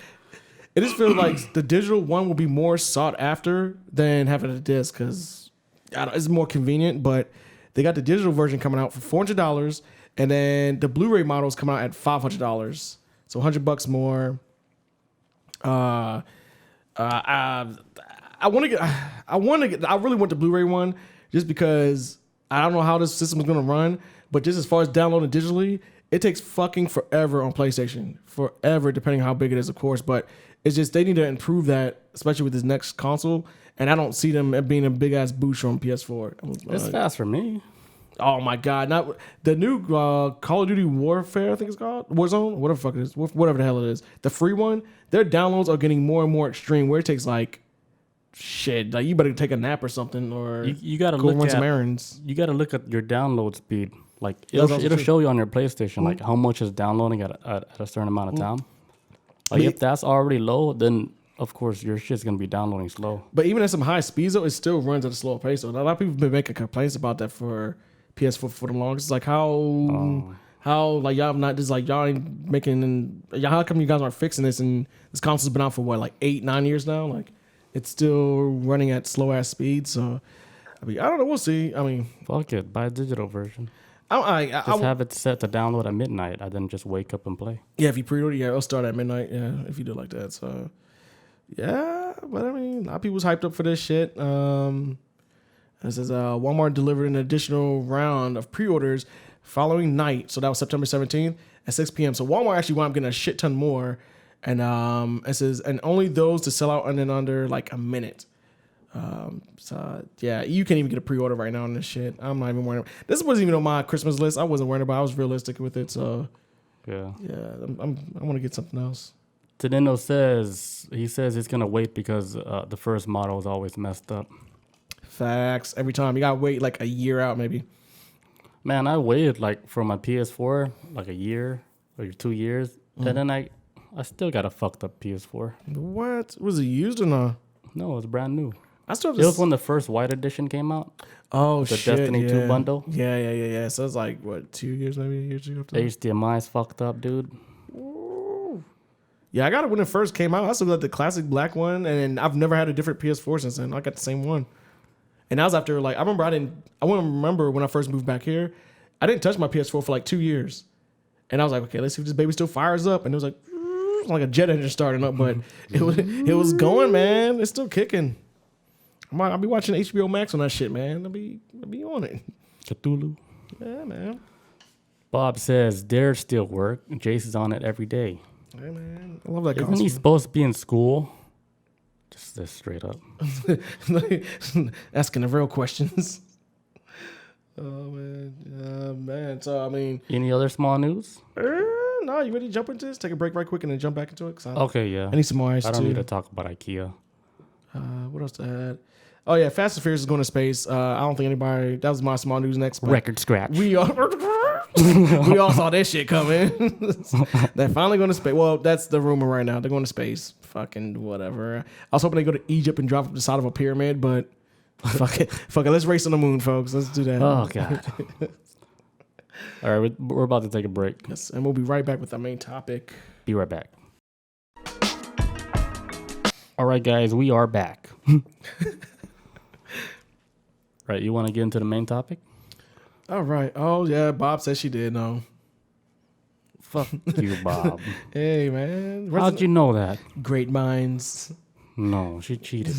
it just feels like the digital one will be more sought after than having a disc, because it's more convenient, but they got the digital version coming out for $400, and then the Blu-ray model is coming out at $500, so $100 more. I really want the Blu-ray one just because I don't know how this system is going to run, but just as far as downloading digitally, it takes fucking forever on PlayStation. Forever, depending on how big it is, of course. But it's just they need to improve that, especially with this next console. And I don't see them being a big ass boost on PS4. It's fast for me. Oh my god! Not the new Call of Duty Warfare, I think it's called Warzone, whatever the fuck it is, whatever the hell it is. The free one, their downloads are getting more and more extreme. Where it takes like shit, like you better take a nap or something, or you gotta go look run at some errands. You gotta look at your download speed. Like it'll show you on your PlayStation like how much is downloading at a certain amount of time. Like if that's already low, then of course your shit's gonna be downloading slow. But even at some high speeds, though, it still runs at a slow pace. So a lot of people have been making complaints about that for PS4 for the longest. It's like how like y'all not just like y'all ain't making how come you guys aren't fixing this, and this console's been out for what, like 8-9 years now? Like it's still running at slow ass speed. So I mean, I don't know, we'll see. I mean, fuck it, buy a digital version. Just have it set to download at midnight and then just wake up and play. Yeah, if you pre-order, it'll start at midnight. Yeah, if you do it like that. So yeah, but I mean, a lot of people's hyped up for this shit. It says Walmart delivered an additional round of pre-orders following night. So that was September 17th at 6 p.m. So Walmart actually wound up getting a shit ton more. And it says, and only those to sell out in under like a minute. So yeah, you can't even get a pre-order right now on this shit. I'm not even worried. This wasn't even on my Christmas list. I wasn't worried about it. I was realistic with it. So yeah, I want to get something else. Tenendo says he's gonna wait because the first model is always messed up. Facts. Every time you gotta wait like a year out, maybe. Man, I waited like for my PS4 like a year or 2 years, and then I still got a fucked up PS4. What was it used or not? No, it was brand new. I still have It was when the first white edition came out. Oh the shit! Destiny 2 bundle. Yeah. So it's like what, 2 years, maybe a year or two after. HDMI's fucked up, dude. Ooh. Yeah, I got it when it first came out. I still got the classic black one, and I've never had a different PS4 since then. I got the same one. And that was after, like, I wouldn't remember when I first moved back here. I didn't touch my PS4 for like 2 years. And I was like, okay, let's see if this baby still fires up. And it was like a jet engine starting up, but it was going, man. It's still kicking. I'll be watching HBO Max on that shit, man. I'll be on it. Cthulhu. Yeah, man. Bob says there's still work. Jason's on it every day. Hey, man. I love that Isn't he supposed to be in school? Just straight up. Asking the real questions. Oh, man. So, I mean. Any other small news? No, you ready to jump into this? Take a break right quick and then jump back into it? Okay, yeah. I need some more ice, I don't too. need to talk about IKEA. What else I had? Oh, yeah. Fast and Furious is going to space. I don't think anybody. That was my small news next. Record scratch. We all saw that shit coming. They're finally going to space. Well, that's the rumor right now. They're going to space. Fucking whatever. I was hoping they go to Egypt and drop up the side of a pyramid, but fuck it. Let's race on the moon, folks. Let's do that. Oh, God. All right, we're about to take a break. Yes, and we'll be right back with our main topic. Be right back. All right, guys, we are back. Right, you want to get into the main topic? All right. Oh, yeah, Bob said she did. No. Fuck you, Bob. Hey, man. How'd you know that? Great minds. No, she cheated.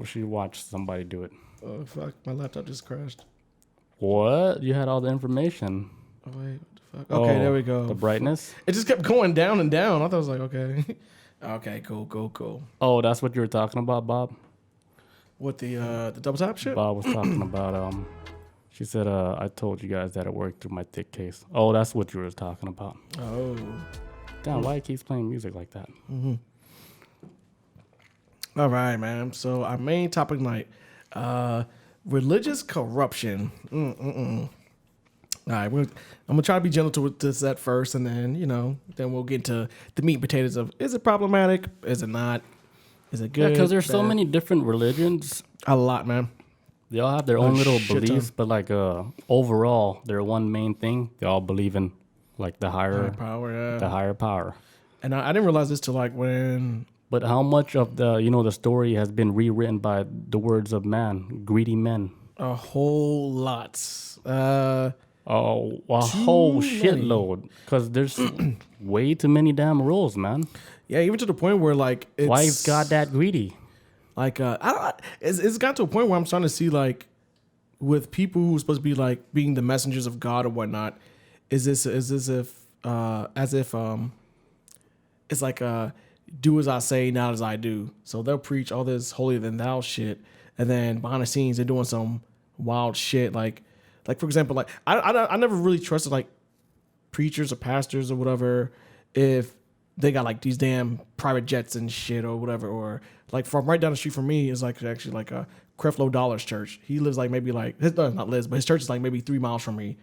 She watched somebody do it. Oh, fuck. My laptop just crashed. What? You had all the information. Oh, wait. What the fuck? Okay, there we go. The brightness? It just kept going down and down. I thought it was like, okay. Okay, cool. Oh, that's what you were talking about, Bob? What, the double tap shit? Bob was talking about, she said, I told you guys that it worked through my thick case. Oh, that's what you were talking about. Oh. Damn, why he keeps playing music like that? Mm-hmm. All right, man. So our main topic tonight, religious corruption. All right, I'm gonna try to be gentle to this at first, and then then we'll get to the meat and potatoes of: is it problematic? Is it not? Is it good? Yeah, because there's so many different religions. A lot, man. They all have their own little beliefs, but like overall, their one main thing, they all believe in like the higher power. Yeah. The higher power. And I didn't realize this till like when. But how much of the story has been rewritten by the words of man, greedy men? A whole lot. A whole shitload. Because there's way too many damn rules, man. Yeah, even to the point where like it's, why is God that greedy? Like it's got to a point where I'm starting to see like with people who are supposed to be like being the messengers of God or whatnot, it's like do as I say, not as I do. So they'll preach all this holier than thou shit, and then behind the scenes they're doing some wild shit. Like for example, like I never really trusted like preachers or pastors or whatever if they got like these damn private jets and shit or whatever. Or like from right down the street from me is like actually like a Creflo Dollar's church. He lives like maybe like not lives, but his church is like maybe 3 miles from me.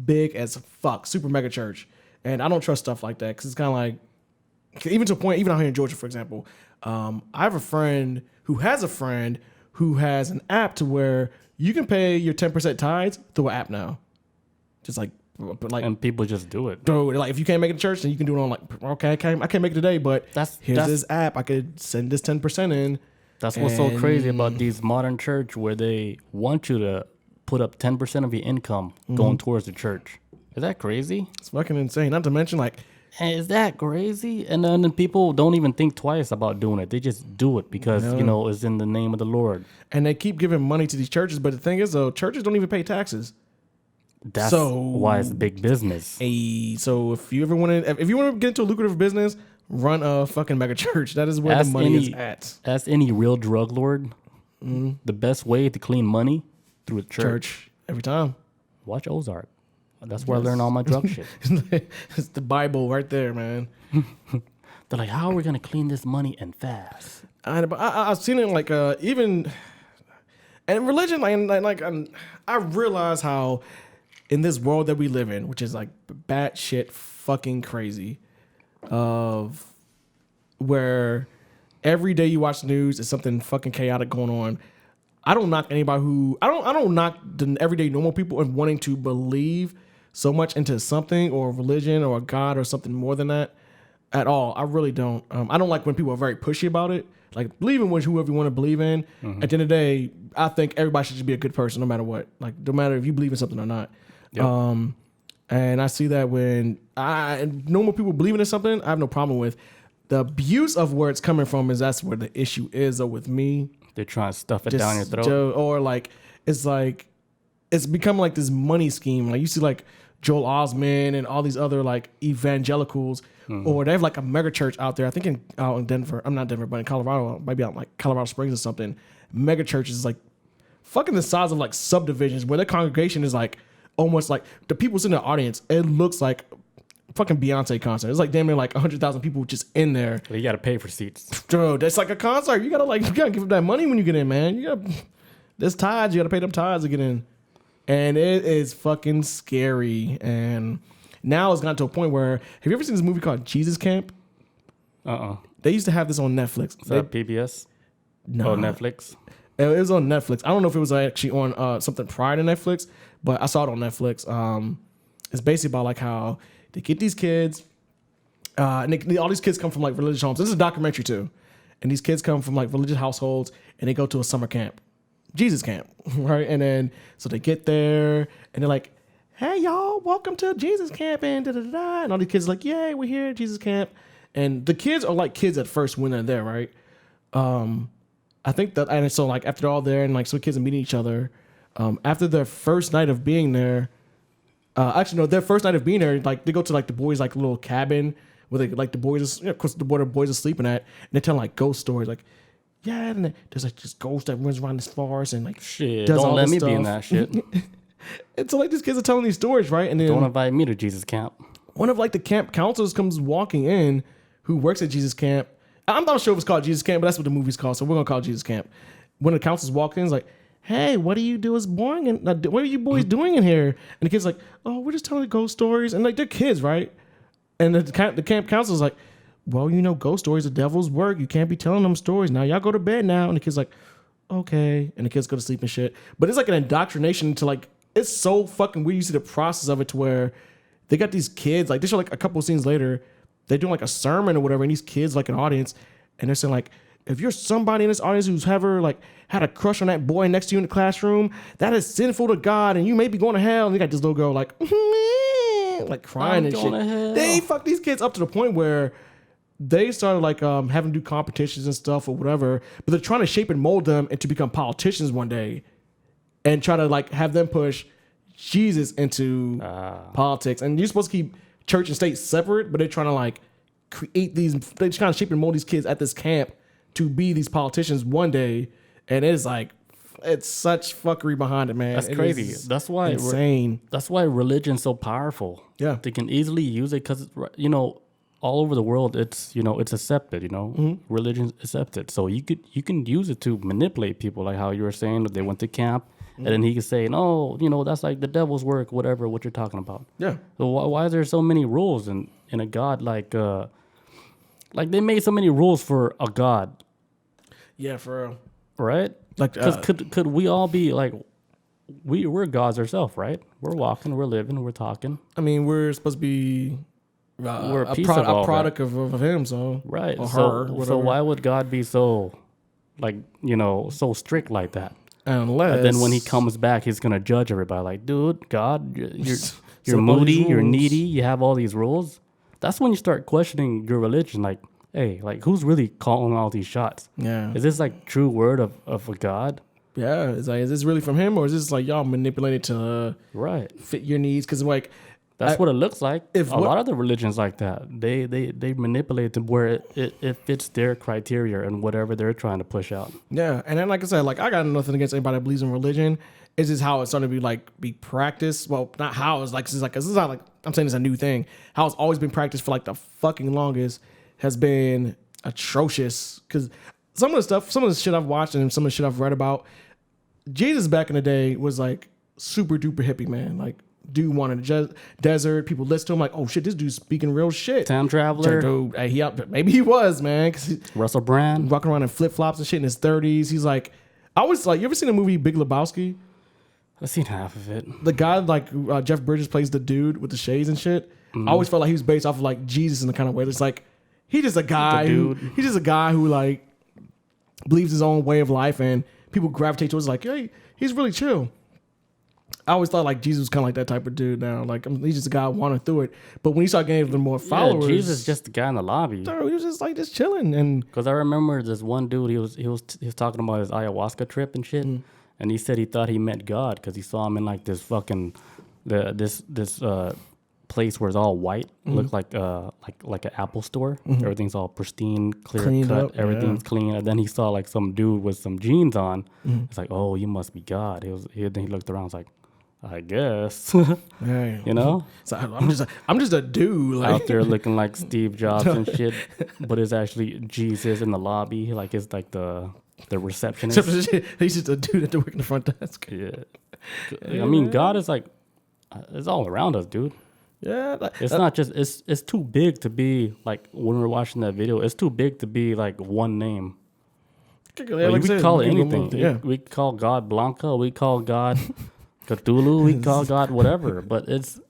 Big as fuck, super mega church. And I don't trust stuff like that because it's kind of like, even to a point, even out here in Georgia, for example, I have a friend who has an app to where you can pay your 10% tithes through an app now. Just like, but like, and people just do it. Bro, like if you can't make it to church, then you can do it on like, okay, I can't make it today, but here's this app. I could send this 10% in. That's what's so crazy about these modern church where they want you to put up 10% of your income going towards the church. Is that crazy? It's fucking insane. Not to mention like, And is that crazy? And then people don't even think twice about doing it. They just do it because, it's in the name of the Lord. And they keep giving money to these churches. But the thing is, though, churches don't even pay taxes. That's why it's big business. So if you want to get into a lucrative business, run a fucking mega church. That is where the money is at. Ask any real drug lord. The best way to clean money through a church. Every time. Watch Ozark. That's where I learn all my drug shit. It's the Bible right there, man. They're like, how are we gonna clean this money and fast? I've seen it like even and religion I realize how in this world that we live in, which is like batshit fucking crazy, of where every day you watch the news is something fucking chaotic going on. I don't knock anybody I don't knock the everyday normal people and wanting to believe so much into something or religion or a God or something more than that at all. I really don't. I don't like when people are very pushy about it. Like, believe in whoever you want to believe in. Mm-hmm. At the end of the day, I think everybody should just be a good person no matter what. Like, no matter if you believe in something or not. Yep. And I see that when normal people believing in something, I have no problem with. The abuse of where it's coming from that's where the issue is. Though with me, they're trying to stuff it down your throat. Or it's become like this money scheme. Like you see like Joel Osment and all these other like evangelicals, or they have like a mega church out there. I think out in Denver. I'm not Denver, but in Colorado, maybe out in like Colorado Springs or something. Mega churches is like fucking the size of like subdivisions where their congregation is like almost like the people in the audience. It looks like fucking Beyonce concert. It's like damn near like 100,000 people just in there. You got to pay for seats. Dude, that's like a concert. You gotta give them that money when you get in, man. There's tithes. You gotta pay them tithes to get in. And it is fucking scary. And now it's gotten to a point where, have you ever seen this movie called Jesus Camp? They used to have this on Netflix. Is that PBS? No. Oh, Netflix? It was on Netflix. I don't know if it was actually on something prior to Netflix, but I saw it on Netflix. It's basically about like how they get these kids, and all these kids come from like religious homes. This is a documentary too. And these kids come from like religious households and they go to a summer camp. Jesus camp, right? And then so they get there and they're like, "Hey y'all, welcome to Jesus camp," and da-da-da-da. And all these kids are like, "Yay, we're here at Jesus camp." And the kids are like kids at first when they're there, right? I think that, and so like after they're all there and like so kids are meeting each other, after their first night of being there, their first night of being there, like they go to like the boys' like little cabin where they like the boys, of course the boys are sleeping at, and they tell like ghost stories, like. Yeah, and there's like this ghost that runs around this forest and like shit. Does don't all let me stuff. be in that shit. And so like these kids are telling these stories, right? And then Don't invite me to Jesus camp. one of like the camp counselors comes walking in, who works at Jesus camp. I'm not sure if it's called Jesus camp, but that's what the movie's called, so we're gonna call it Jesus camp. When the counselors walk in, it's like, "Hey, what do you do? Is boring, and what are you boys doing in here?" And the kid's like, "Oh, we're just telling ghost stories," and like they're kids, right? And the camp counselor's like, "Well, ghost stories, the devil's work. You can't be telling them stories. Now y'all go to bed now." And the kid's like, "Okay." And the kids go to sleep and shit. But it's like an indoctrination to like, it's so fucking weird. You see the process of it to where they got these kids, like they show like a couple of scenes later, they're doing like a sermon or whatever, and these kids like an audience, and they're saying like, if you're somebody in this audience who's ever like had a crush on that boy next to you in the classroom, that is sinful to God, and you may be going to hell. And you got this little girl like, like crying and shit. They fuck these kids up to the point where they started like having to do competitions and stuff or whatever, but they're trying to shape and mold them and to become politicians one day, and try to like have them push Jesus into politics. And you're supposed to keep church and state separate, but they're trying to like create these. They're trying to shape and mold these kids at this camp to be these politicians one day, and it's like it's such fuckery behind it, man. That's crazy. That's why insane. That's why religion's so powerful. Yeah, they can easily use it because all over the world, it's it's accepted. Religion's accepted, so you can use it to manipulate people, like how you were saying that they went to camp, and then he could say, "No, that's like the devil's work, whatever what you're talking about." Yeah. So why is there so many rules in a God like they made so many rules for a God? Yeah, for real. Right? Like, because could we all be like, we're gods ourselves, right? We're walking, we're living, we're talking. I mean, we're supposed to be. We're a product of him, so right. Or so, her, so why would God be so, so strict like that? Unless, and then when he comes back, he's gonna judge everybody. Like, dude, God, you're moody, you're needy, you have all these rules. that's when you start questioning your religion. Like, hey, like who's really calling all these shots? Yeah. Is this like true word of a God? Yeah. It's like, is this really from him, or is this like y'all manipulated to Right. fit your needs? Because like, That's what it looks like. if A lot of the religions like that. They manipulate to where it fits their criteria and whatever they're trying to push out. yeah. And then like I said, like I got nothing against anybody that believes in religion. It's just how it's starting to be practiced. Well, not how it's like this is not like I'm saying it's a new thing. How it's always been practiced for like the fucking longest has been atrocious. Because some of the shit I've watched and some of the shit I've read about, Jesus back in the day was like super duper hippie, man. Like dude wanted a desert. People listen to him like, oh shit, this dude's speaking real shit. Time traveler. Dude, maybe he was, man. Russell Brand. Walking around in flip flops and shit in his 30s. He's like, I was like, you ever seen the movie Big Lebowski? I've seen half of it. The guy like Jeff Bridges plays the dude with the shades and shit. I always felt like he was based off of like Jesus in the kind of way. It's like he's just a guy who like believes his own way of life, and people gravitate towards like, hey, he's really chill. I always thought like Jesus was kind of like that type of dude. Now, like he's just a guy wandering through it. But when he started getting even more followers, Jesus is just the guy in the lobby. dude, he was just like just chilling. And Because I remember this one dude. He was talking about his ayahuasca trip and shit, and he said he thought he met God because he saw him in like this fucking this place where it's all white, looked like an Apple store. Everything's all pristine, Cleaned cut, up, everything's clean. And then he saw like some dude with some jeans on. It's like, oh, you must be God. Then he looked around. Was like, I guess, hey, you know, so I'm just a dude like, out there looking like Steve Jobs and shit, but it's actually Jesus in the lobby. Like it's like the receptionist. He's just a dude at the work in the front desk. Yeah, I mean, God is like, it's all around us, dude. Yeah, It's not just it's too big to be like when we were watching that video. It's too big to be like one name. like Like, we call it anything. Yeah, We call God Blanca. We call God Cthulhu. We call God whatever. But it's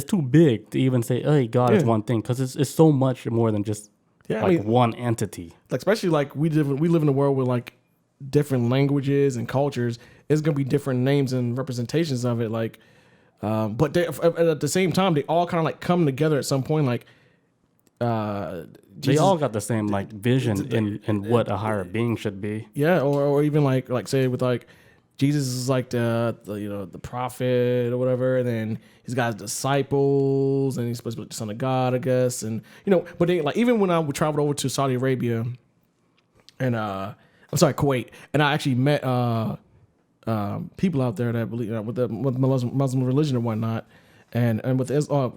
too big to even say, hey, God is one thing, because it's so much more than just one entity. like especially like we live in a world with like different languages and cultures. It's gonna be different names and representations of it. Like, but at the same time, they all kind of like come together at some point. Like, They all got the same like vision in what a higher being should be. yeah, or even like say with like Jesus is like the prophet or whatever, and then he's got his disciples, and he's supposed to be the son of God, I guess, and but they like even when I traveled over to Saudi Arabia, and I'm sorry, Kuwait, and I actually met people out there that believe with the Muslim religion and whatnot, and with Islam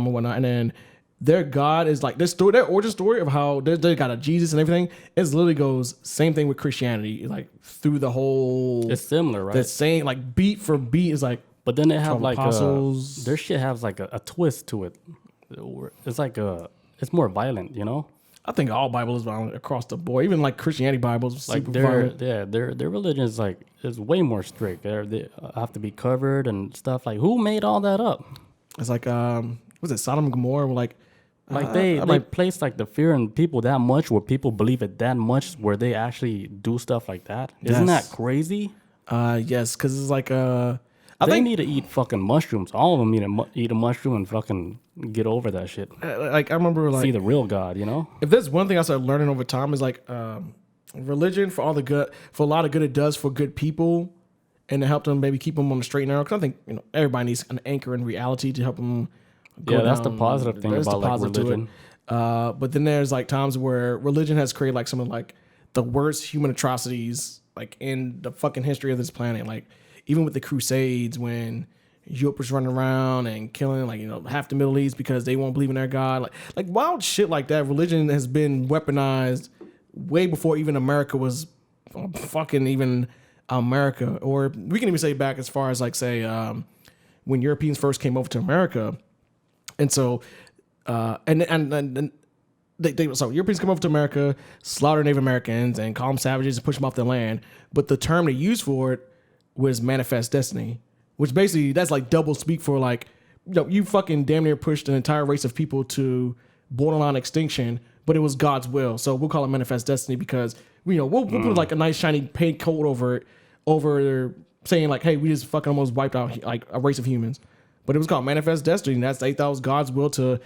and whatnot, and then their God is like their origin story of how they got a Jesus and everything. It literally goes same thing with Christianity, like through the whole. It's similar, right? The same like beat for beat is like. But then they have like apostles. Their shit has like a twist to it. It's like it's more violent, you know. I think all Bible is violent across the board. Even like Christianity Bibles, like super violent. their religion is like is way more strict. They have to be covered and stuff. Like who made all that up? It's like was it Sodom and Gomorrah? Like they place like the fear in people that much, where people believe it that much, where they actually do stuff like that. Isn't that crazy? Yes, because it's like they need to eat fucking mushrooms. All of them need to eat a mushroom and fucking get over that shit. Like I remember like see the real God, you know. If there's one thing I started learning over time is like religion for all the good, for a lot of good it does for good people, and to help them maybe keep them on the straight and narrow. Because I think everybody needs an anchor in reality to help them. That's the positive thing about like religion. But then there's like times where religion has created like some of like the worst human atrocities like in the fucking history of this planet. Like even with the Crusades, when Europe was running around and killing like half the Middle East because they won't believe in their God. Like wild shit like that. Religion has been weaponized way before even America was fucking even America. Or we can even say back as far as like say when Europeans first came over to America. And so, and so Europeans come over to America, slaughter Native Americans, and call them savages and push them off their land. But the term they used for it was manifest destiny, which basically that's like double speak for like, you fucking damn near pushed an entire race of people to borderline extinction, but it was God's will. So we'll call it manifest destiny because we'll put like a nice shiny paint coat over it, over saying like, hey, we just fucking almost wiped out like a race of humans. But it was called manifest destiny. And they thought it was God's will to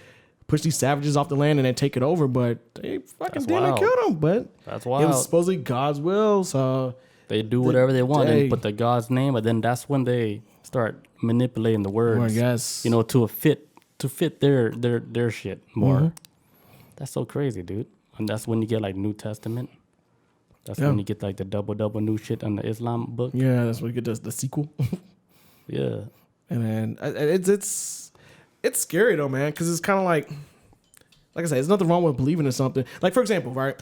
push these savages off the land and then take it over, but they fucking didn't kill them. But that's it wild. was supposedly God's will, so They do whatever they want and put the God's name, and then that's when they start manipulating the words. I guess, you know, to fit their shit more. That's so crazy, dude. And that's when you get like New Testament. That's when you get like the double new shit on the Islam book. Yeah, that's when you get the sequel. Yeah, and then it's scary though, man, because it's kind of like I said, there's nothing wrong with believing in something. Like, for example, right?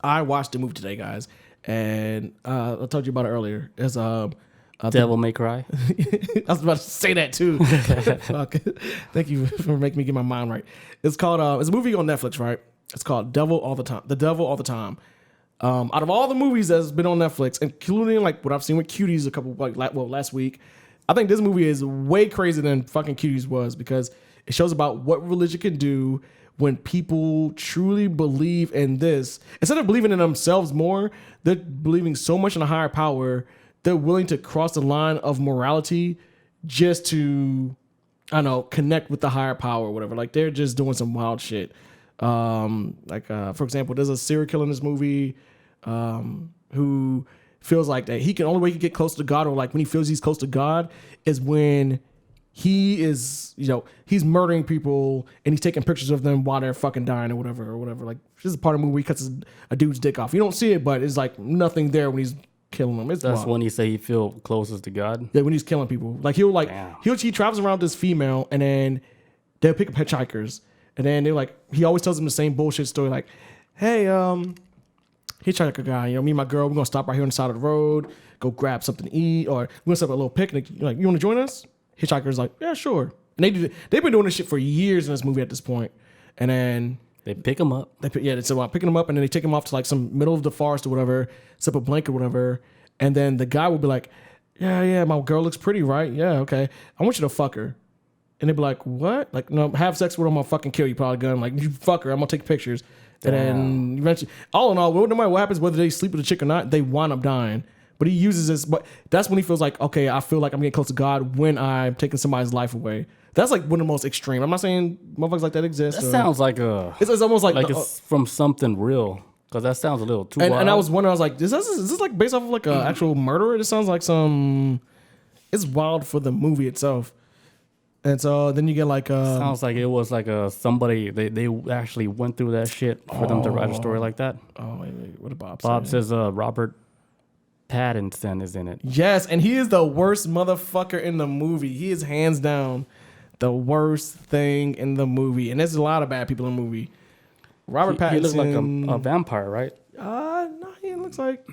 I watched the movie today, guys, and I told you about it earlier. It's Devil May Cry. I was about to say that too. Thank you for making me get my mind right. It's called it's a movie on Netflix, right? It's called Devil All the Time. The Devil All the Time. Out of all the movies that's been on Netflix, including like what I've seen with Cuties a couple last week, I think this movie is way crazier than fucking Cuties was, because it shows about what religion can do when people truly believe in this. Instead of believing in themselves more, they're believing so much in a higher power, they're willing to cross the line of morality just to, I don't know, connect with the higher power or whatever. Like, they're just doing some wild shit. For example, there's a serial killer in this movie who feels like that only way he can get close to God, or like when he feels he's close to God, is when he is, he's murdering people and he's taking pictures of them while they're fucking dying or whatever. Like, this is a part of the movie where he cuts a dude's dick off. You don't see it, but it's like nothing there when he's killing them. That's wild. When he say he feel closest to God. Yeah, when he's killing people. Like, he travels around this female, and then they'll pick up hitchhikers, and then they're like, he always tells them the same bullshit story, like, hey, hitchhiker guy, me and my girl, we're gonna stop right here on the side of the road, go grab something to eat, or we're gonna set up a little picnic. Like, you want to join us? Hitchhiker's like, yeah, sure. And they've been doing this shit for years in this movie at this point. And then they pick him up. It's about picking him up, and then they take him off to like some middle of the forest or whatever, set up a blanket or whatever. And then the guy will be like, yeah, my girl looks pretty, right? Yeah, okay. I want you to fuck her. And they'd be like, what? Like, no, have sex with her, I'm gonna fucking kill you, probably gun. Like, you fuck her, I'm gonna take pictures. Damn. And then eventually, all in all, no matter what happens, whether they sleep with the chick or not, they wind up dying. But he uses this, but that's when he feels like, okay, I feel like I'm getting close to God when I'm taking somebody's life away. That's like one of the most extreme. I'm not saying motherfuckers like that exist. That sounds like it's almost like it's from something real. Because that sounds a little too wild. And I was wondering, I was like, is this like based off of like an actual murderer? It sounds like it's wild for the movie itself. And so then you get like sounds like it was like somebody they actually went through that shit for them to write a story like that. Oh wait, what did Bob Bob says Robert Pattinson is in it. Yes, and he is the worst motherfucker in the movie. He is hands down the worst thing in the movie. And there's a lot of bad people in the movie. Robert Pattinson. He looks like a vampire, right? No, he looks like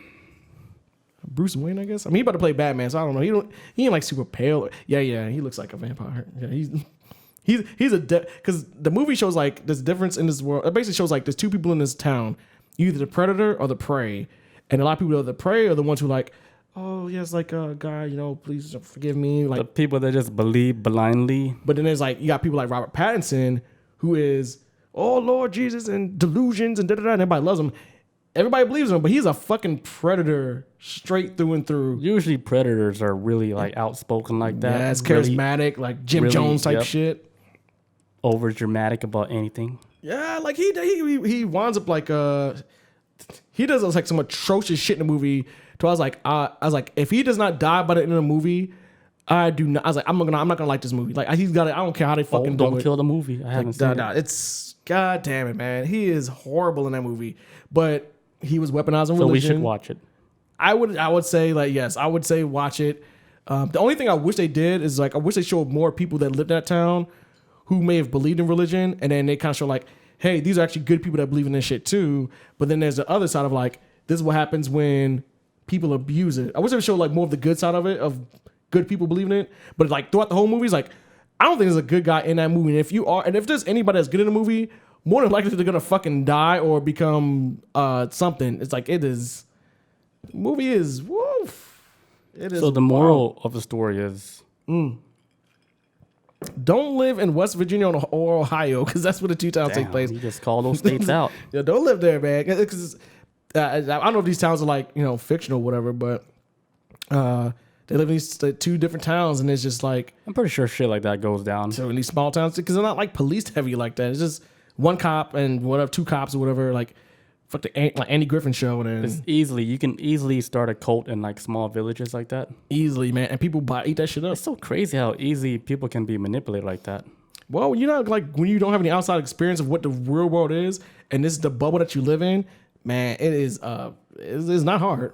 Bruce Wayne, I guess. I mean, he about to play Batman, so I don't know. He ain't like super pale. Yeah, he looks like a vampire. Yeah, he's because the movie shows like there's a difference in this world. It basically shows like there's two people in this town, either the predator or the prey. And a lot of people that are the prey are the ones who like, oh yes, like guy, please forgive me. Like the people that just believe blindly. But then there's like you got people like Robert Pattinson, who is, oh Lord Jesus, and delusions and and everybody loves him. Everybody believes him, but he's a fucking predator straight through and through. Usually predators are really like outspoken like that. Yeah, it's charismatic, like Jim Jones type shit. Over dramatic about anything. Yeah, like he winds up like he does like some atrocious shit in the movie. So I was like, if he does not die by the end of the movie, I do not. I was like, I'm not gonna like this movie. Like he's got it. I don't care how they fucking don't kill the movie. I haven't seen it. It's god damn it, man. He is horrible in that movie. But he was weaponizing religion. So we should watch it. I would say like yes. I would say watch it. The only thing I wish they did is like I wish they showed more people that lived in that town who may have believed in religion, and then they kind of show like, hey, these are actually good people that believe in this shit too. But then there's the other side of like, this is what happens when people abuse it. I wish they would show like more of the good side of it, of good people believing in it. But like throughout the whole movie, it's like, I don't think there's a good guy in that movie. And if there's anybody that's good in the movie, more than likely they're gonna fucking die or become something. It's like the movie is woof. It is. So the moral of the story is don't live in West Virginia or Ohio, because that's where the two towns take place. You just call those states out. Yeah, don't live there, man. Because I don't know if these towns are like fictional or whatever, but They live in these 2 different towns, and it's just like I'm pretty sure shit like that goes down. so in these small towns because they're not like police heavy like that. It's just one cop and whatever, 2 cops or whatever. Like fuck the like Andy Griffin show, and then You can easily start a cult in like small villages like that. easily, man, and people eat that shit up. It's so crazy how easy people can be manipulated like that. Well, you know, like when you don't have any outside experience of what the real world is, and this is the bubble that you live in, man, it is it's not hard.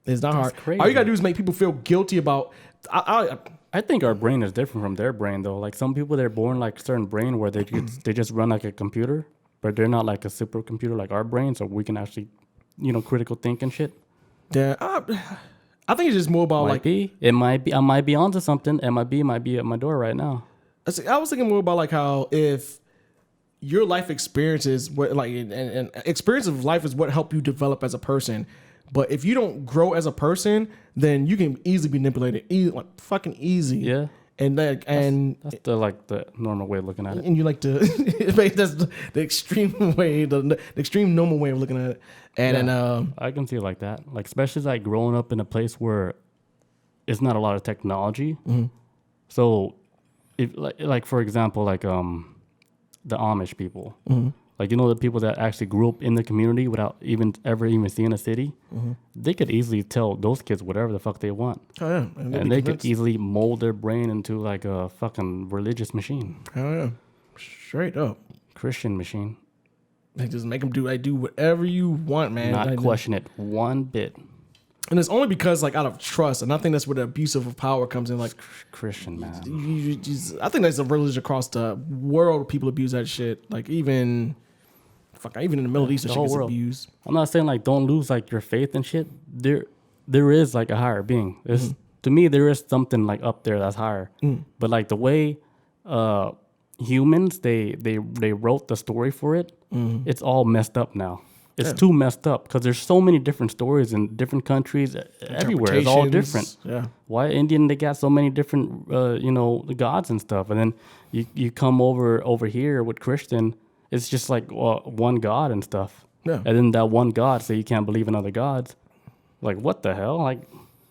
It's not hard. Crazy. All you gotta do is make people feel guilty about. I think our brain is different from their brain though. Like some people, they're born like a certain brain where they just run like a computer, but they're not like a supercomputer like our brain, so we can actually, critical think and shit. Yeah, I think it's just more about It might be. I might be onto something. MIB might be at my door right now. I was thinking more about like how if your life experiences what like and experience of life is what help you develop as a person. But if you don't grow as a person, then you can easily be manipulated, like fucking easy. Yeah. And that's the normal way of looking at it. And you like to that's the extreme way, the extreme normal way of looking at it. And I can see it like that. Like especially like growing up in a place where it's not a lot of technology. Mm-hmm. So if like for example, like the Amish people. Mm-hmm. Like, the people that actually grew up in the community without ever seeing a city, they could easily tell those kids whatever the fuck they want. Oh, yeah. And they could easily mold their brain into like a fucking religious machine. Oh, yeah. Straight up. Christian machine. They just make them do whatever you want, man. Not question it one bit. And it's only because, like, out of trust. And I think that's where the abuse of power comes in. Like, Christian, man. I think that's a religion across the world. People abuse that shit. Like, even in the Middle East, that shit gets abused. I'm not saying, like, don't lose, like, your faith and shit. There is, like, a higher being. To me, there is something, like, up there that's higher. But, like, the way humans, they wrote the story for it, it's all messed up now. It's too messed up because there's so many different stories in different countries everywhere. It's all different. Yeah. Why Indian? They got so many different, gods and stuff. And then you come over here with Christian, it's just like one God and stuff. Yeah. And then that one God say you can't believe in other gods. Like what the hell? Like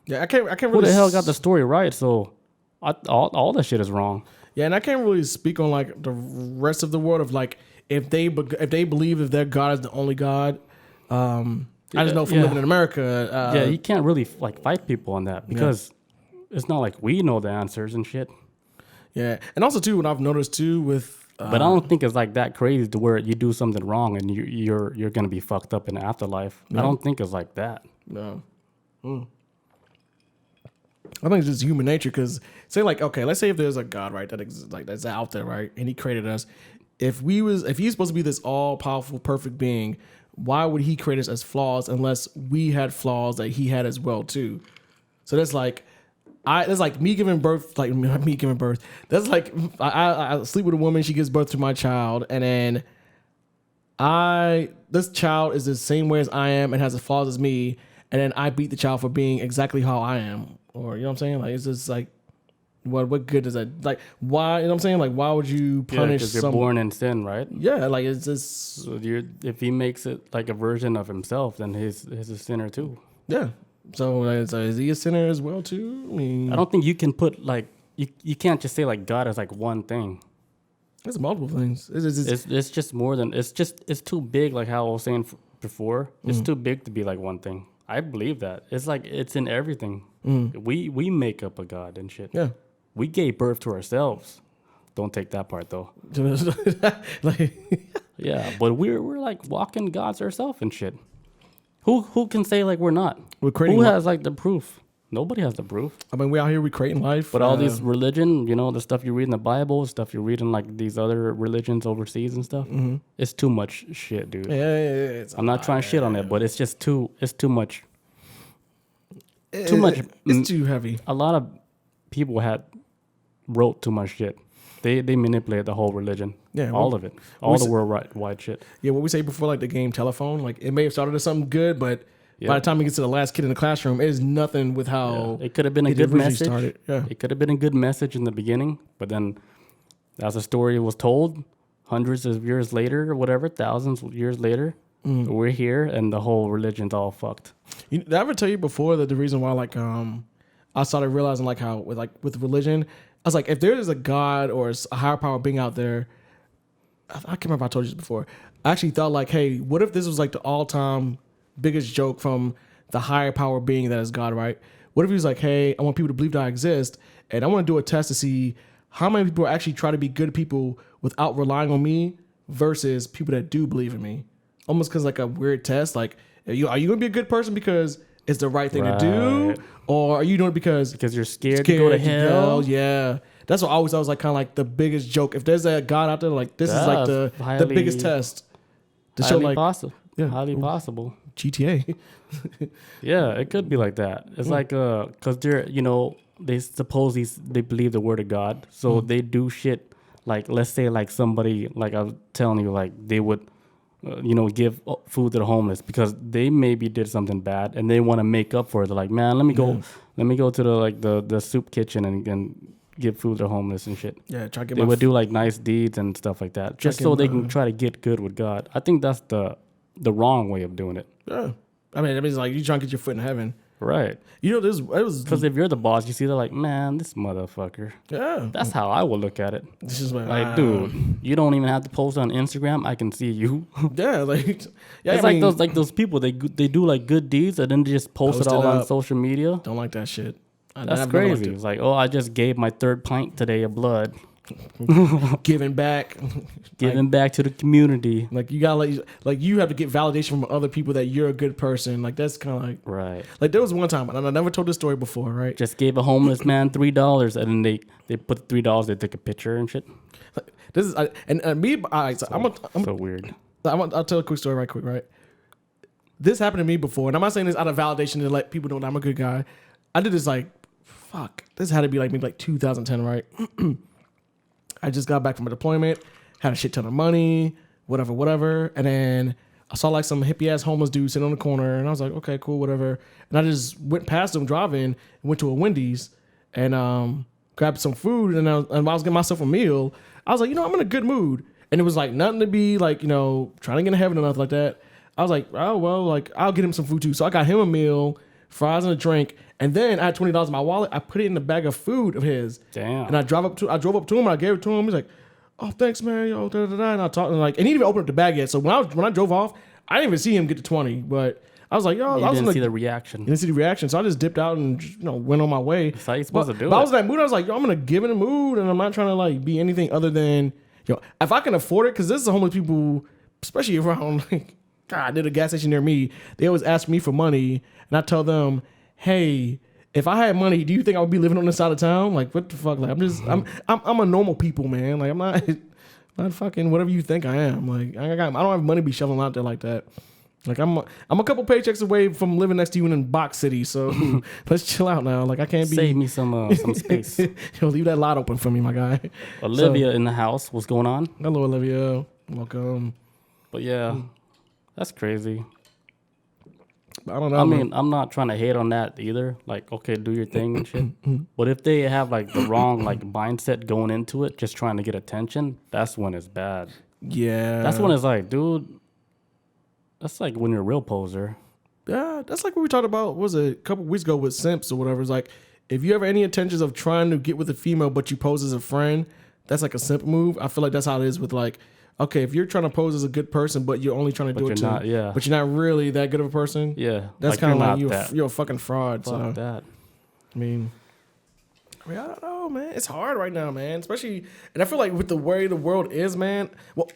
yeah, I can't. Really who the hell got the story right? So all that shit is wrong. Yeah, and I can't really speak on like the rest of the world of like. If they believe that their God is the only God, I just know from living in America. You can't really like fight people on that because it's not like we know the answers and shit. Yeah, and also too, what I've noticed too with, but I don't think it's like that crazy to where you do something wrong and you're gonna be fucked up in the afterlife. No. I don't think it's like that. No. I think it's just human nature because say like okay, let's say if there's a God right that's out there right and He created us. If he's supposed to be this all powerful, perfect being, why would he create us as flaws unless we had flaws that he had as well too? So that's like, that's like me giving birth, like me giving birth. That's like I sleep with a woman, she gives birth to my child, and then this child is the same way as I am and has the flaws as me, and then I beat the child for being exactly how I am, or you know what I'm saying? Like it's just like. What good does that like? Why you know what I'm saying? Like why would you punish? Because you're born in sin, right? Yeah, like it's just. So if he makes it like a version of himself, then he's a sinner too. Yeah. So is he a sinner as well too? I mean, I don't think you can put like you can't just say like God is like one thing. It's multiple things. It's just more than it's too big. Like how I was saying before, it's too big to be like one thing. I believe that it's like it's in everything. We make up a God and shit. Yeah. We gave birth to ourselves. Don't take that part though. Yeah, but we're like walking gods ourselves and shit. Who can say like we're not? We're creating. Who has like the proof? Nobody has the proof. I mean, we out here we creating life. But all these religion, the stuff you read in the Bible, stuff you read in like these other religions overseas and stuff. It's too much shit, dude. Yeah, I'm not trying to shit on it, but it's just too. It's too much. It's too heavy. A lot of people wrote too much shit. They manipulated the whole religion. Yeah, all of it. All the worldwide shit. Yeah, what we say before, like the game Telephone, like it may have started as something good, but by the time it gets to the last kid in the classroom, it is nothing with how it could have been a good message. Started. Yeah. It could have been a good message in the beginning, but then as the story was told, hundreds of years later or whatever, thousands of years later, we're here and the whole religion's all fucked. Did I ever tell you before that the reason why like I started realizing like how with religion, I was like, if there is a God or a higher power being out there, I can't remember if I told you this before. I actually thought like, hey, what if this was like the all-time biggest joke from the higher power being that is God, right? What if he was like, hey, I want people to believe that I exist, and I want to do a test to see how many people actually try to be good people without relying on me versus people that do believe in me. Almost because like a weird test, like, are you going to be a good person because it's the right thing to do, or are you doing it because you're scared to go to hell? Yeah. That's what I was like kind of like the biggest joke. If there's a God out there, like this is like the biggest test. To show like possible. Yeah. Highly possible. GTA. Yeah, it could be like that. It's like because they're they suppose they believe the word of God, so they do shit like, let's say like somebody, like I was telling you, like they would give food to the homeless because they maybe did something bad and they want to make up for it. They're like, man, let me go to the soup kitchen and give food to the homeless and shit. Yeah, try to get they would do like nice deeds and stuff like that just so they can try to get good with God. I think that's the wrong way of doing it. Yeah, I mean, it's like you trying to get your foot in heaven, right? It was because if you're the boss, you see they're like, man, this motherfucker. Yeah, that's how I would look at it. This is like, dude, you don't even have to post on Instagram. I can see you. Yeah, like it's like those people. They do like good deeds and then they just post it all on social media. Don't like that shit. That's crazy. It's like, oh, I just gave my 3rd pint today of blood. Giving back to the community. Like you gotta like you have to get validation from other people that you're a good person. Like that's kind of like right. Like there was one time, and I never told this story before, right? Just gave a homeless man $3, and then they put the $3. They took a picture and shit. This is and me. I'm so weird. I'll tell a quick story right quick, right? This happened to me before, and I'm not saying this out of validation to let people know that I'm a good guy. I did this like, fuck. This had to be like maybe like 2010, right? I just got back from a deployment, had a shit ton of money, whatever. And then I saw like some hippie ass homeless dude sitting on the corner, and I was like, okay, cool, whatever. And I just went past him driving and went to a Wendy's and grabbed some food. And I was getting myself a meal. I was like, I'm in a good mood. And it was like nothing to be like, trying to get in heaven or nothing like that. I was like, oh, well, like I'll get him some food too. So I got him a meal, fries and a drink. And then I had $20 in my wallet. I put it in the bag of food of his. Damn. And I drove up to him and I gave it to him. He's like, "Oh, thanks, man." Yo, da da da. And I talked and he didn't even open up the bag yet. So when I drove off, I didn't even see him get to 20. But I was like, "Yo," you I didn't see the reaction. You didn't see the reaction. So I just dipped out and went on my way. That's how you supposed to do it. But I was in that mood. I was like, "Yo, I'm gonna give it a mood, and I'm not trying to like be anything other than if I can afford it, because this is homeless people, especially around like God, there's a gas station near me. They always ask me for money, and I tell them, hey, if I had money, do you think I would be living on this side of town? Like, what the fuck? Like, I'm a normal people, man. Like, I'm not fucking whatever you think I am. Like, I don't have money to be shoveling out there like that. Like, I'm a couple paychecks away from living next to you in Box City. So let's chill out now. Like, I can't be. Save me some space. Leave that lot open for me, my guy. Olivia in the house. What's going on? Hello, Olivia. Welcome. But yeah, that's crazy. I don't know. I mean, I'm not trying to hate on that either. Like, okay, do your thing and shit. But if they have like the wrong like mindset going into it, just trying to get attention, that's when it's bad. Yeah. That's when it's like, dude, that's like when you're a real poser. Yeah, that's like what we talked about, was it a couple weeks ago with simps or whatever. It's like, if you have any intentions of trying to get with a female, but you pose as a friend, that's like a simp move. I feel like that's how it is with like, okay, if you're trying to pose as a good person, but you're only trying to do it to, but you're not really that good of a person. Yeah, that's kind of like you're a fucking fraud. Fuck that. I mean, I don't know, man. It's hard right now, man. Especially, and I feel like with the way the world is, man. Well,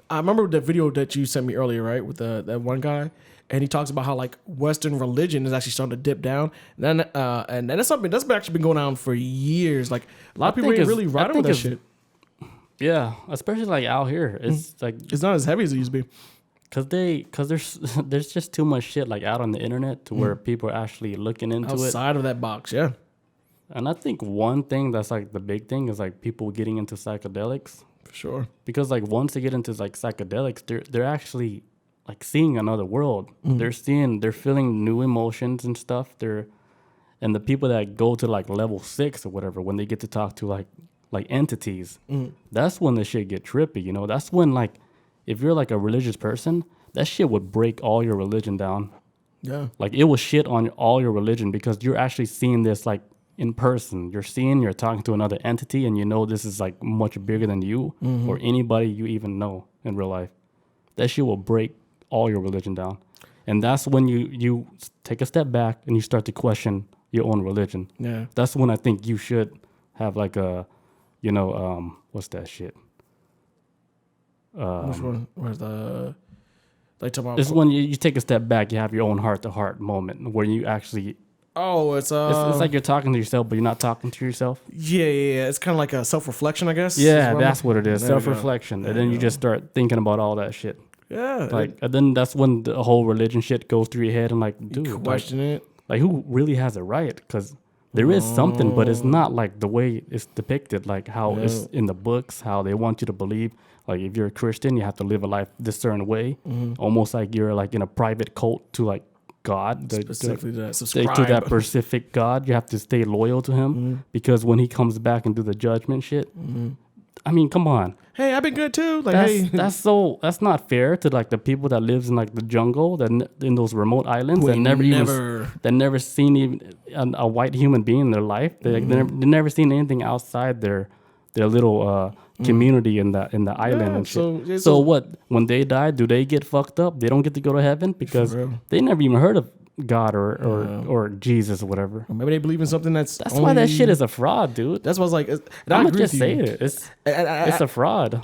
I remember the video that you sent me earlier, right, with that one guy, and he talks about how like Western religion is actually starting to dip down. And that's something that's actually been going on for years. Like a lot of people ain't really riding with that shit. Yeah, especially like out here, it's like it's not as heavy as it used to be. Cause there's just too much shit like out on the internet to where people are actually looking into outside of that box, yeah. And I think one thing that's like the big thing is like people getting into psychedelics. For sure. Because like once they get into like psychedelics, they're actually like seeing another world. They're feeling new emotions and stuff. And the people that go to like level 6 or whatever, when they get to talk to like entities, that's when the shit get trippy, That's when like if you're like a religious person, that shit would break all your religion down. Yeah. Like it will shit on all your religion because you're actually seeing this like in person. You're talking to another entity, and you know this is like much bigger than you or anybody you even know in real life. That shit will break all your religion down. And that's when you take a step back and you start to question your own religion. Yeah. That's when I think you should have like a, what's that shit? Which one? Where's the... Like talking about... This is when you take a step back, you have your own heart-to-heart moment where you actually... Oh, it's like you're talking to yourself, but you're not talking to yourself. Yeah. It's kind of like a self-reflection, I guess. Yeah, that's what it is. There we go. Self-reflection. And then you just start thinking about all that shit. Yeah. Like, and then that's when the whole religion shit goes through your head and like, dude, question it. Like, who really has it right? Because there is something, but it's not like the way it's depicted, like how it's in the books, how they want you to believe. Like, if you're a Christian, you have to live a life this certain way, almost like you're like in a private cult to like God, Specifically to subscribe. that specific God. You have to stay loyal to him because when he comes back and do the judgment shit, I mean, come on. Hey, I've been good too. Like, that's not fair to like the people that lives in like the jungle, that in those remote islands, that never seen even a white human being in their life. They never seen anything outside their little community in the island and shit. So what? When they die, do they get fucked up? They don't get to go to heaven because they never even heard of God or Jesus or whatever. Or maybe they believe in something that's why that shit is a fraud, dude. That's what's like. I'm gonna just say it. It's a fraud.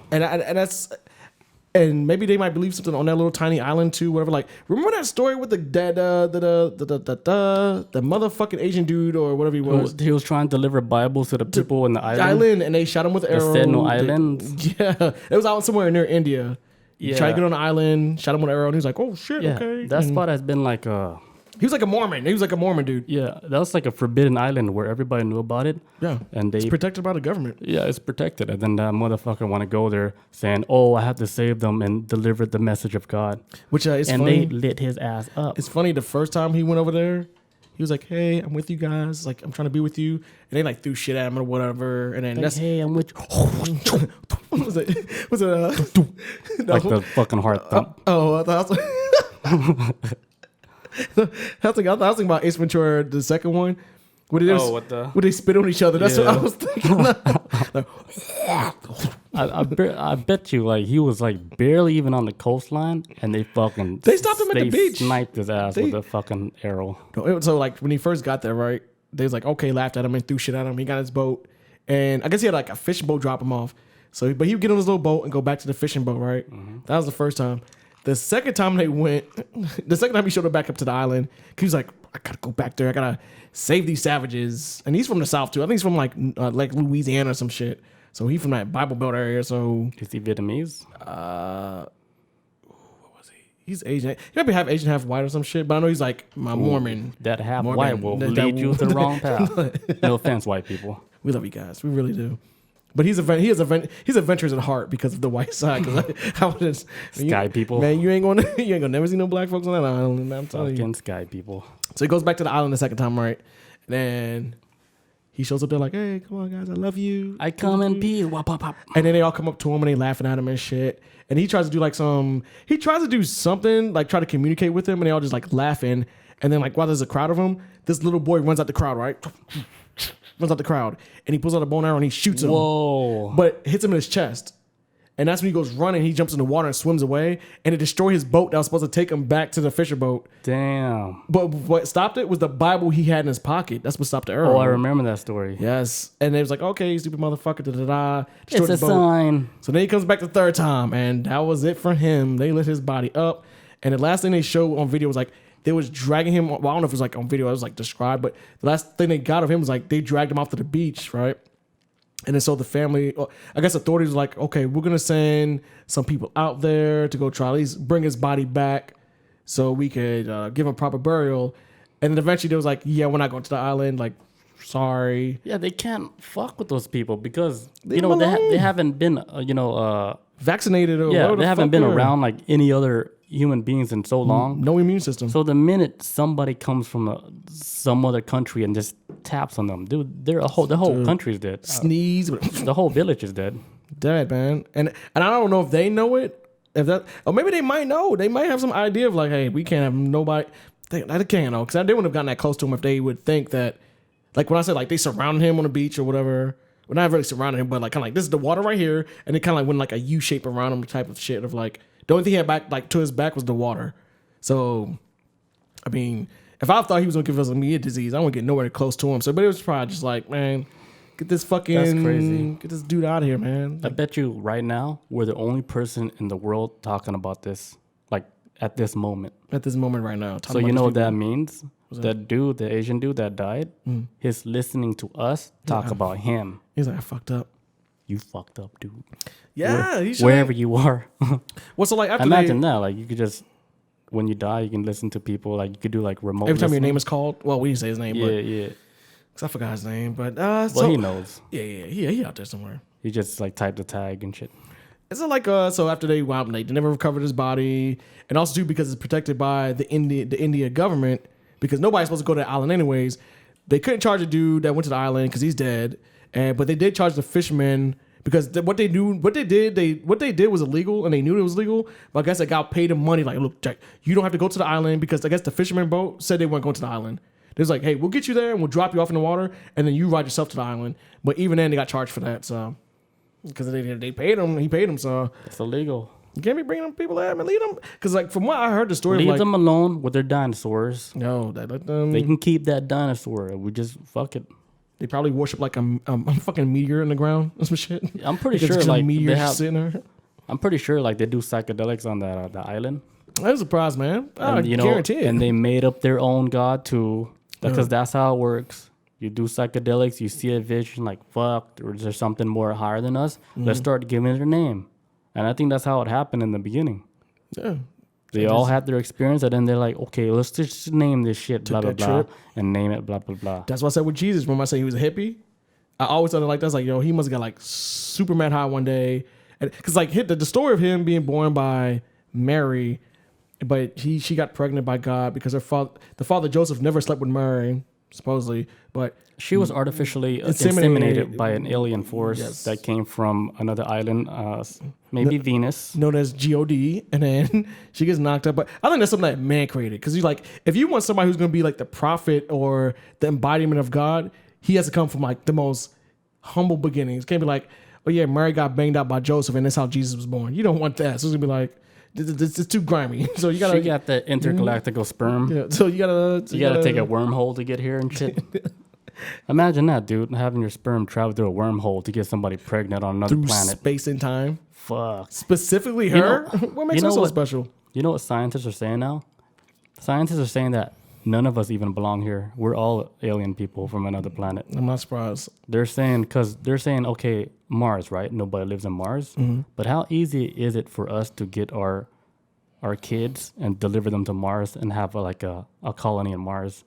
And maybe they might believe something on that little tiny island too. Whatever. Like, remember that story with the motherfucking Asian dude or whatever he was. He was trying to deliver Bibles to the people in the island, and they shot him with arrows. The Sentinel Island. Yeah, it was out somewhere near India. Yeah. Tried to get on the island, shot him with an arrow, and he was like, "Oh shit, okay." That spot has been like he was like a Mormon. He was like a Mormon dude. Yeah, that was like a forbidden island where everybody knew about it. Yeah, and it's protected by the government. Yeah, it's protected. And then that motherfucker want to go there saying, "Oh, I have to save them and deliver the message of God." Which is and funny. They lit his ass up. It's funny. The first time he went over there, he was like, "Hey, I'm with you guys. Like, I'm trying to be with you." And they like threw shit at him or whatever. And then like, "Hey, I'm with you." Was it like the fucking heart thump? I thought I was thinking about Ace Ventura, the second one. Would they spit on each other? That's what I was thinking. I bet you, like, he was like barely even on the coastline, and they stopped him at the beach. Sniped his ass with a fucking arrow. So like when he first got there, right? They was like, okay, laughed at him and threw shit at him. He got his boat, and I guess he had like a fishing boat drop him off. So, but he would get on his little boat and go back to the fishing boat, right? That was the first time. The second time he showed up back up to the island, he was like, I gotta go back there. I gotta save these savages. And he's from the South too. I think he's from like Louisiana or some shit. So he's from that Bible Belt area. So is he Vietnamese? What was he? He's Asian. He might be half Asian, half white or some shit. But I know he's like Mormon. That half white will lead you to the wrong path. No offense, white people. We love you guys. We really do. But he's adventurous at heart because of the white side. Sky people, man, you ain't gonna never see no black folks on that island. I'm telling you, sky people. So he goes back to the island the second time, right? And then he shows up there like, "Hey, come on, guys, I love you. I come in peace." Wop, wop, wop. And then they all come up to him and they laughing at him and shit. And he tries to do something like try to communicate with him, and they all just like laughing. And then like while there's a crowd of them, this little boy runs out the crowd, right? Runs out the crowd, and he pulls out a bow and arrow and he shoots him. Whoa! But hits him in his chest, and that's when he goes running. He jumps in the water and swims away, and it destroyed his boat that was supposed to take him back to the fisher boat. Damn! But what stopped it was the Bible he had in his pocket. That's what stopped the arrow. Oh, I remember that story. Yes, and it was like, okay, stupid motherfucker, da da da. It's a sign. So then he comes back the third time, and that was it for him. They lit his body up, and the last thing they showed on video was like, they was dragging him. Well, I don't know if it was like on video. It was like described, but the last thing they got of him was like they dragged him off to the beach, right? And then so the family, I guess authorities were like, okay, we're gonna send some people out there to go try at least bring his body back, so we could give him proper burial. And then eventually they was like, yeah, we're not going to the island. Like, sorry. Yeah, they can't fuck with those people because they haven't been vaccinated or they haven't been around like any other human beings in so long. No immune system. So the minute somebody comes from some other country and just taps on them, dude, the whole country's dead. Sneeze. The whole village is dead. Dead, man. And I don't know if they know it. Or maybe they might know. They might have some idea of like, hey, we can't have nobody. They can't know because they wouldn't have gotten that close to him if they would think that Like when I said like they surrounded him on the beach or whatever. Well, not really surrounded him, but like kind of like this is the water right here, and it kind of like went like a U shape around him, type of shit of like the only thing he had back like to his back was the water. So, I mean, if I thought he was gonna give us a immediate disease, I wouldn't get nowhere close to him. So, but it was probably just like, man, get this fucking That's crazy. get this dude out of here, man. I bet you right now we're the only person in the world talking about this, like at this moment. At this moment right now. So you know what that means? That dude, the Asian dude that died, he's listening to us talk about him. He's like, I fucked up. You fucked up, dude. Yeah, Wherever you are. Well, so like after Imagine that, like you could just when you die, you can listen to people. Like you could do like remote. every time listening. your name is called. Well, we didn't say his name, Yeah, but yeah. because I forgot his name. But Well, so he knows. yeah, he out there somewhere. He just like typed the tag and shit. Is it like so after they wound they never recovered his body, and also too because it's protected by the India government because nobody's supposed to go to the island anyways. They couldn't charge a dude that went to the island because he's dead, but they did charge the fisherman because what they did was illegal and they knew it was legal. But I guess they got paid him money like, look, Jack, you don't have to go to the island because I guess the fisherman boat said they weren't going to the island. They was like, hey, we'll get you there and we'll drop you off in the water and then you ride yourself to the island. But even then they got charged for that, so. Because they paid him, he paid him, so It's illegal. you can't be bringing them people there and leave them. Because like from what I heard, the story Leave of like them alone with their dinosaurs. no, that let them. They can keep that dinosaur. We just fuck it. They probably worship like a fucking meteor in the ground or some shit. I'm pretty Because sure it's a like meteor they have. sitting there. I'm pretty sure like they do psychedelics on that the island. I'm surprised, man. I And, guarantee it. And they made up their own god too, because that's how it works. You do psychedelics, you see a vision like fuck, or is there something more higher than us? Let's start giving it a name. And I think that's how it happened in the beginning. Yeah. They all had their experience, and then they're like, okay, let's just name this shit, blah, blah, that blah, trip. and name it, blah, blah, blah. That's what I said with Jesus. When I said he was a hippie, I always thought it like that's like, yo, he must have got like super mad high one day. Because like the story of him being born by Mary, but she got pregnant by God because the father Joseph never slept with Mary, supposedly, but She was artificially Inseminated. inseminated by an alien force Yes. that came from another island, maybe Venus. known as God, and then she gets knocked up. But I think that's something that man created because you like if you want somebody who's going to be like the prophet or the embodiment of God, he has to come from like the most humble beginnings. Can't be like, oh yeah, Mary got banged out by Joseph, and that's how Jesus was born. You don't want that. So it's gonna be like, this is too grimy. So you gotta She got the intergalactical sperm. yeah, so you gotta Take a wormhole to get here and shit. Imagine that, dude, having your sperm travel through a wormhole to get somebody pregnant on another through planet. space and time. Fuck. Specifically her. What makes her so special? You know what scientists are saying now? Scientists are saying that none of us even belong here. We're all alien people from another planet. I'm not surprised. They're saying, okay, Mars, right? Nobody lives on Mars. But how easy is it for us to get our kids and deliver them to Mars and have a colony on Mars?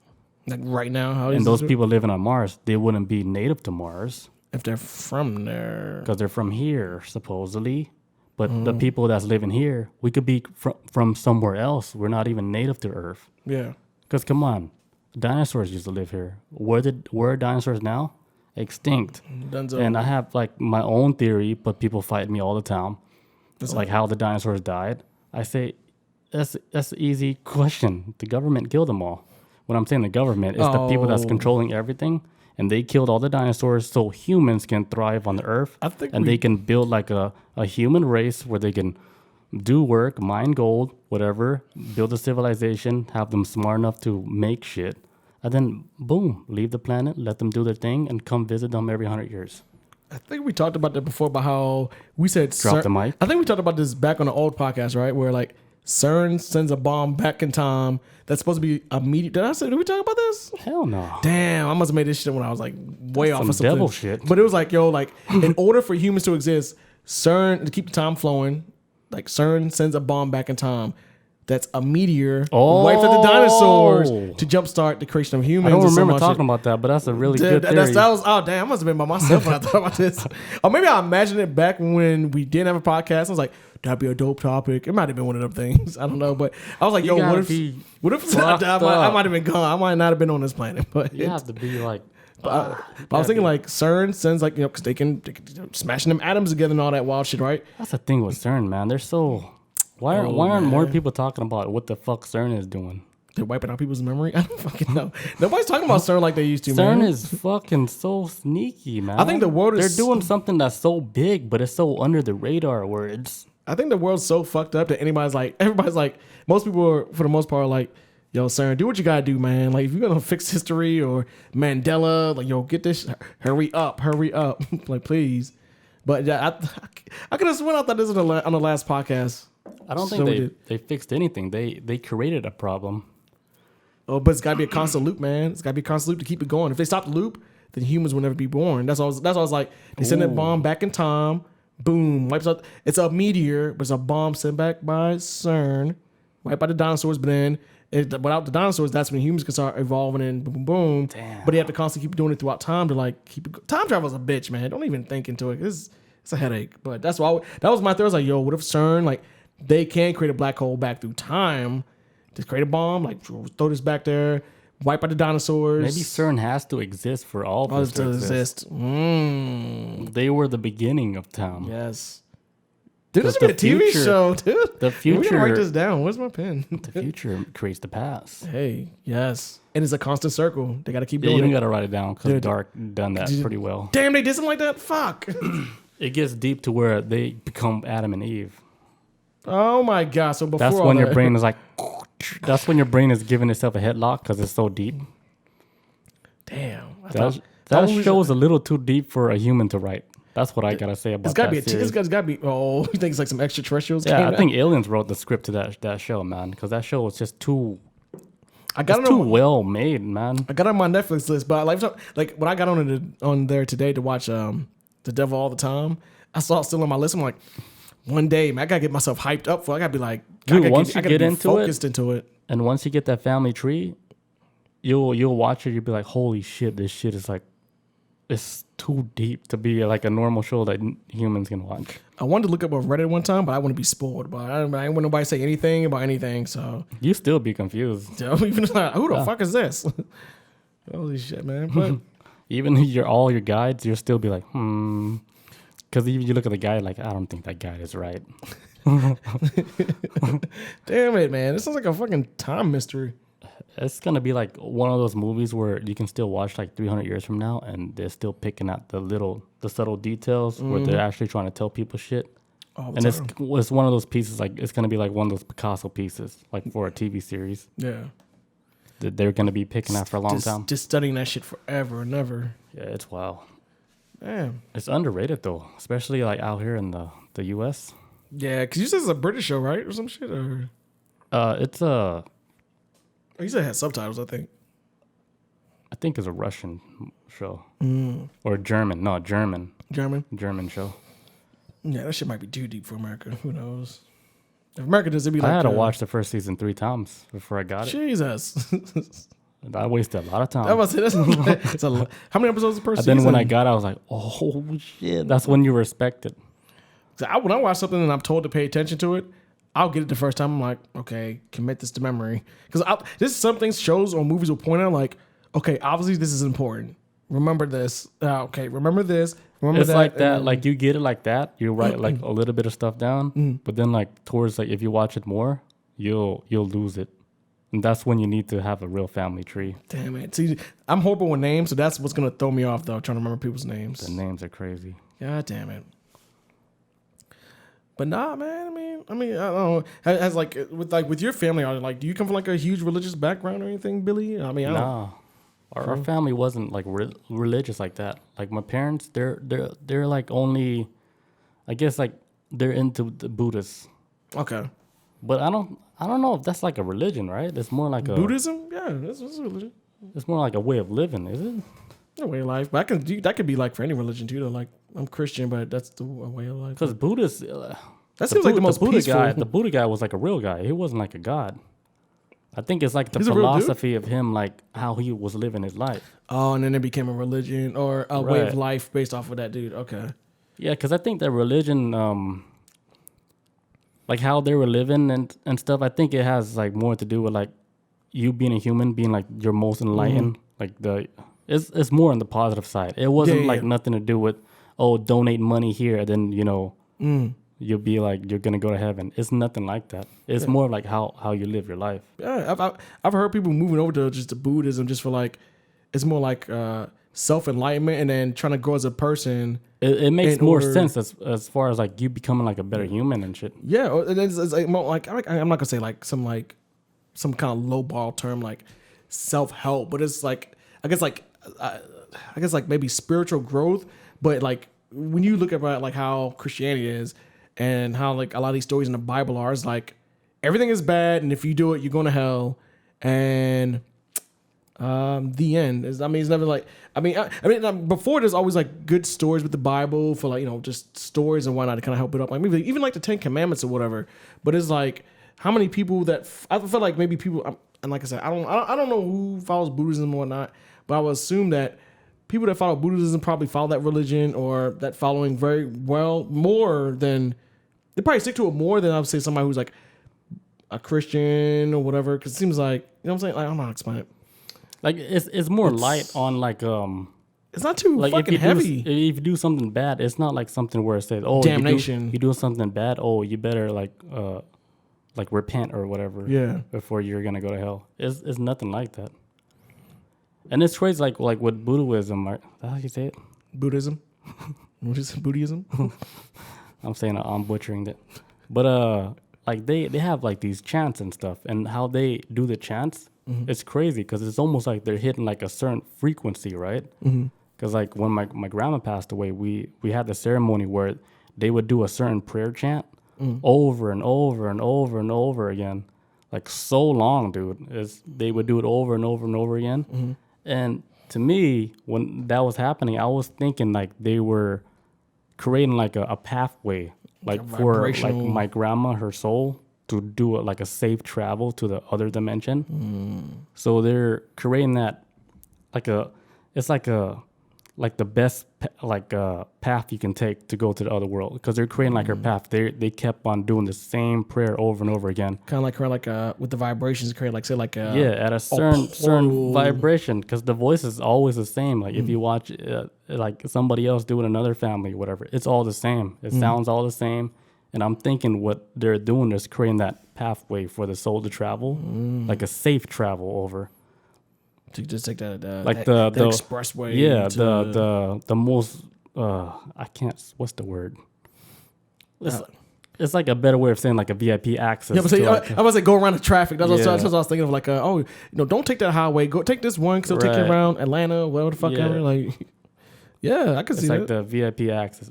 Like right now, how is And those this- people living on Mars, they wouldn't be native to Mars if they're from there? because they're from here, supposedly. But the people that's living here, we could be from somewhere else. We're not even native to Earth. Yeah. Because come on, dinosaurs used to live here. Where are dinosaurs now? Extinct. Dunzo. And I have like my own theory, but people fight me all the time. It's like how the dinosaurs died. I say that's an easy question. The government killed them all. When I'm saying the government, it's the people that's controlling everything, and they killed all the dinosaurs so humans can thrive on the earth, I think they can build like a human race where they can do work, mine gold, whatever, build a civilization, have them smart enough to make shit, and then boom, leave the planet, let them do their thing, and come visit them every 100 years. I think we talked about that before about how we said Drop the mic. I think we talked about this back on the old podcast, right? Where like CERN sends a bomb back in time that's supposed to be a meteor. Did we talk about this? Hell no. Damn, I must have made this shit when I was like way off some or something. devil shit. But it was like, yo, like in order for humans to exist, CERN to keep the time flowing, like CERN sends a bomb back in time. That's a meteor wipes out the dinosaurs to jumpstart the creation of humans. I don't or some remember shit. talking about that, but that's a really good theory. Oh damn! I must have been by myself when I thought about this, or maybe I imagined it back when we didn't have a podcast. I was like, that'd be a dope topic. It might have been one of them things. I don't know, but I was like, yo, what if I might have been gone? I might not have been on this planet. But You have to be like, but I was thinking like CERN sends like because they can smashing them atoms together and all that wild shit, right? that's the thing with CERN, man. They're so. Why aren't more people talking about what the fuck CERN is doing? They're wiping out people's memory. I don't fucking know. Nobody's talking about CERN like they used to, CERN man. is fucking so sneaky, man. I think the world is... They're doing something that's so big, but it's so under the radar where it's... I think the world's so fucked up that everybody's like, most people are, for the most part, are like, yo, CERN, do what you gotta do, man. Like, if you're gonna fix history or Mandela, like, yo, get this, hurry up. Like, please. But yeah, I could have sworn I thought this was on the last podcast. I don't think they fixed anything. They created a problem. Oh, but it's got to be a constant loop, man. It's got to be a constant loop to keep it going. If they stop the loop, then humans will never be born. That's all I was like. They send that bomb back in time. Boom. Wipes out. It's a meteor, but it's a bomb sent back by CERN. Wipe out the dinosaurs, but then without the dinosaurs, that's when humans can start evolving and boom, boom, boom. Damn. But they have to constantly keep doing it throughout time to like keep it. Time travel's a bitch, man. Don't even think into it. It's a headache. But that's why that was my theory. I was like, yo, what if CERN, like, they can create a black hole back through time? Just create a bomb, like throw this back there, wipe out the dinosaurs. Maybe CERN has to exist for all of us to exist. They were the beginning of time. Yes. Dude, this should be a TV show, dude. The future. We gotta write this down. Where's my pen? The future creates the past. Hey, yes. And it's a constant circle. They gotta keep doing you don't it. gotta write it down because Dark done that pretty well. Damn, they did something like that? Fuck. It gets deep to where they become Adam and Eve. Oh my god! So before that's when your brain is like, that's when your brain is giving itself a headlock because it's so deep. Damn, that show is a little too deep for a human to write. That's what I gotta say about that series. It's gotta be. Oh, you think it's like some extraterrestrials? Yeah, I think aliens wrote the script to that show, man, because that show was just too. Too well made, man. I got it on my Netflix list, but like when I got on there today to watch The Devil All the Time, I saw it still on my list. I'm like, one day, man, I gotta get myself hyped up for. I gotta be like, dude, once you get focused into it, and once you get that family tree, you'll watch it. You'll be like, holy shit, this shit is like, it's too deep to be like a normal show that humans can watch. I wanted to look up on Reddit one time, but I want to be spoiled. But I didn't want nobody to say anything about anything. So you still be confused. Even like, who the fuck is this? Holy shit, man! But even all your guides, you'll still be like, because you look at the guide like, I don't think that guide is right. Damn it, man! This sounds like a fucking time mystery. It's gonna be like one of those movies where you can still watch like 300 years from now, and they're still picking out the subtle details where they're actually trying to tell people shit. And it's one of those pieces, like it's gonna be like one of those Picasso pieces, like for a TV series. Yeah, that they're gonna be picking out for a long time. Just studying that shit forever and ever. Yeah, it's wild. Damn, it's underrated though, especially like out here in the U.S. Yeah, because you said it's a British show, right, or some shit, or it's a. You said it had subtitles, I think. I think it's a Russian show. Or German. No, German. German show. Yeah, that shit might be too deep for America. Who knows? If America does, it'd be like... I had to watch the first season 3 times before I got it. Jesus. I wasted a lot of time. How many episodes per season? And then when I got it, I was like, oh, shit. That's when you respect it. When I watch something and I'm told to pay attention to it, I'll get it the first time. I'm like, okay, commit this to memory. Because this is some things shows or movies will point out like, okay, obviously this is important. Remember this. Okay, remember this. Remember it's that. Like that. Like you get it like that. You write like a little bit of stuff down. But then like towards like if you watch it more, you'll lose it. And that's when you need to have a real family tree. Damn it. See, I'm horrible with names, so that's what's going to throw me off though, trying to remember people's names. The names are crazy. God damn it. But nah, man. I mean, I don't know. Has with your family, like, do you come from like a huge religious background or anything, Billy? I mean, nah. Our family wasn't like religious like that. Like my parents, they're like only, I guess like they're into the Buddhists. Okay. But I don't know if that's like a religion, right? It's more like Buddhism. Yeah, that's a religion. It's more like a way of living, is it? A way of life, but that could be like for any religion too. Though, like I'm Christian, but that's a way of life. Because Buddhists, that seems like the most Buddha peaceful guy. The Buddha guy was like a real guy. He wasn't like a god. I think it's like the He's philosophy of him, like how he was living his life. Oh, and then it became a religion or a way of life based off of that dude. Okay. Yeah, because I think that religion, like how they were living and stuff. I think it has like more to do with like you being a human, being like your most enlightened, like It's more on the positive side. It wasn't nothing to do with donate money here, then you'll be like you're gonna go to heaven. It's nothing like that. It's more like how you live your life. Yeah, I've heard people moving over to just to Buddhism just for like, it's more like self enlightenment and then trying to grow as a person. It makes more sense as far as like you becoming like a better human and shit. Yeah, it's like more like I'm not gonna say like some kind of lowball term like self help, but it's like I guess like maybe spiritual growth. But like when you look at like how Christianity is and how like a lot of these stories in the Bible are, it's like everything is bad, and if you do it, you're going to hell. And the end is, I mean, it's never like, before there's always like good stories with the Bible for like, just stories and whatnot to kind of help it up. Like maybe even like the 10 Commandments or whatever. But it's like how many people that I feel like maybe people, and like I said, I don't know who follows Buddhism or whatnot, but I would assume that people that follow Buddhism probably follow that religion or that following very well more than, they probably stick to it more than I would say somebody who's like a Christian or whatever. Because it seems like, you know what I'm saying? Like, I'm not explaining it. Like it's more light on like it's not too like fucking heavy. If you do something bad, it's not like something where it says, "Oh, damnation." You do something bad. Oh, you better like repent or whatever. Yeah. Before you're gonna go to hell. It's nothing like that. And it's crazy, like with Buddhism, right? That's how you say it? Buddhism. What is Buddhism? I'm saying I'm butchering it, but like they have like these chants and stuff, and how they do the chants. Mm-hmm. It's crazy because it's almost like they're hitting like a certain frequency, right? Because like when my grandma passed away, we had the ceremony where they would do a certain prayer chant over and over and over and over again, like so long, dude. They would do it over and over and over again. And to me, when that was happening, I was thinking like they were creating like a pathway, like for like my grandma, her soul, to do like a safe travel to the other dimension. So they're creating that like the best path you can take to go to the other world, because they're creating like her path. They kept on doing the same prayer over and over again. Kind of like with the vibrations, create like say like at a certain vibration, because the voice is always the same. Like if you watch like somebody else do it, another family, whatever, it's all the same. It sounds all the same. And I'm thinking what they're doing is creating that pathway for the soul to travel, like a safe travel over. To just take that like the expressway. Yeah, the most I can't. What's the word? It's like a better way of saying like a VIP access. Yeah, I was like go around the traffic. That's what I was thinking of. Like, don't take that highway. Go take this one because it'll take you around Atlanta, whatever the fuck ever. Like, yeah, I could see that. It's like the VIP access.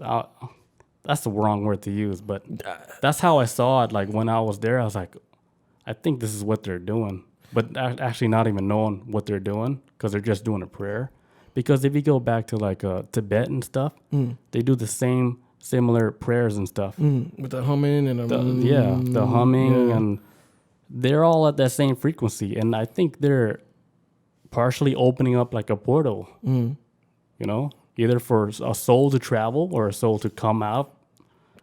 That's the wrong word to use, but that's how I saw it. Like when I was there, I was like, I think this is what they're doing, but actually not even knowing what they're doing because they're just doing a prayer. Because if you go back to like Tibet and stuff, they do the same similar prayers and stuff with the humming and the humming, and they're all at that same frequency. And I think they're partially opening up like a portal, either for a soul to travel or a soul to come out.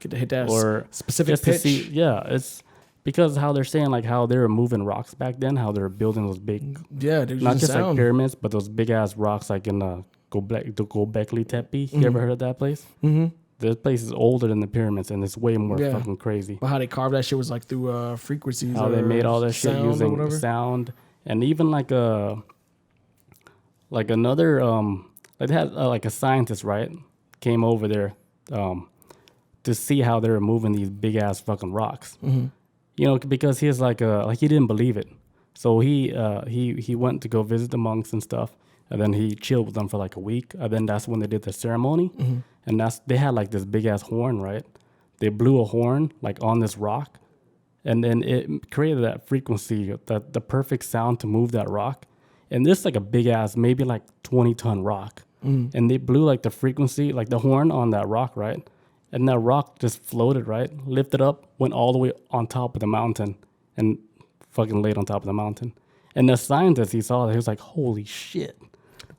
Get to hit that or specific pitch. It's because how they're saying like how they were moving rocks back then, how they're building those big, not just like pyramids, but those big ass rocks like in the Göbekli Tepe. You ever heard of that place? This place is older than the pyramids, and it's way more fucking crazy. But how they carved that shit was like through frequencies. How they made all that shit using sound, and even like another like they had like a scientist, right, came over there to see how they were moving these big ass fucking rocks. Because he was like he didn't believe it, so he went to go visit the monks and stuff, and then he chilled with them for like a week, and then that's when they did the ceremony, and they had like this big ass horn, right? They blew a horn like on this rock, and then it created that frequency, the perfect sound to move that rock, and this like a big ass, maybe like 20-ton rock, and they blew like the frequency, like the horn on that rock, right? And that rock just floated, right? Lifted up, went all the way on top of the mountain, and fucking laid on top of the mountain. And the scientist, he saw that, he was like, holy shit.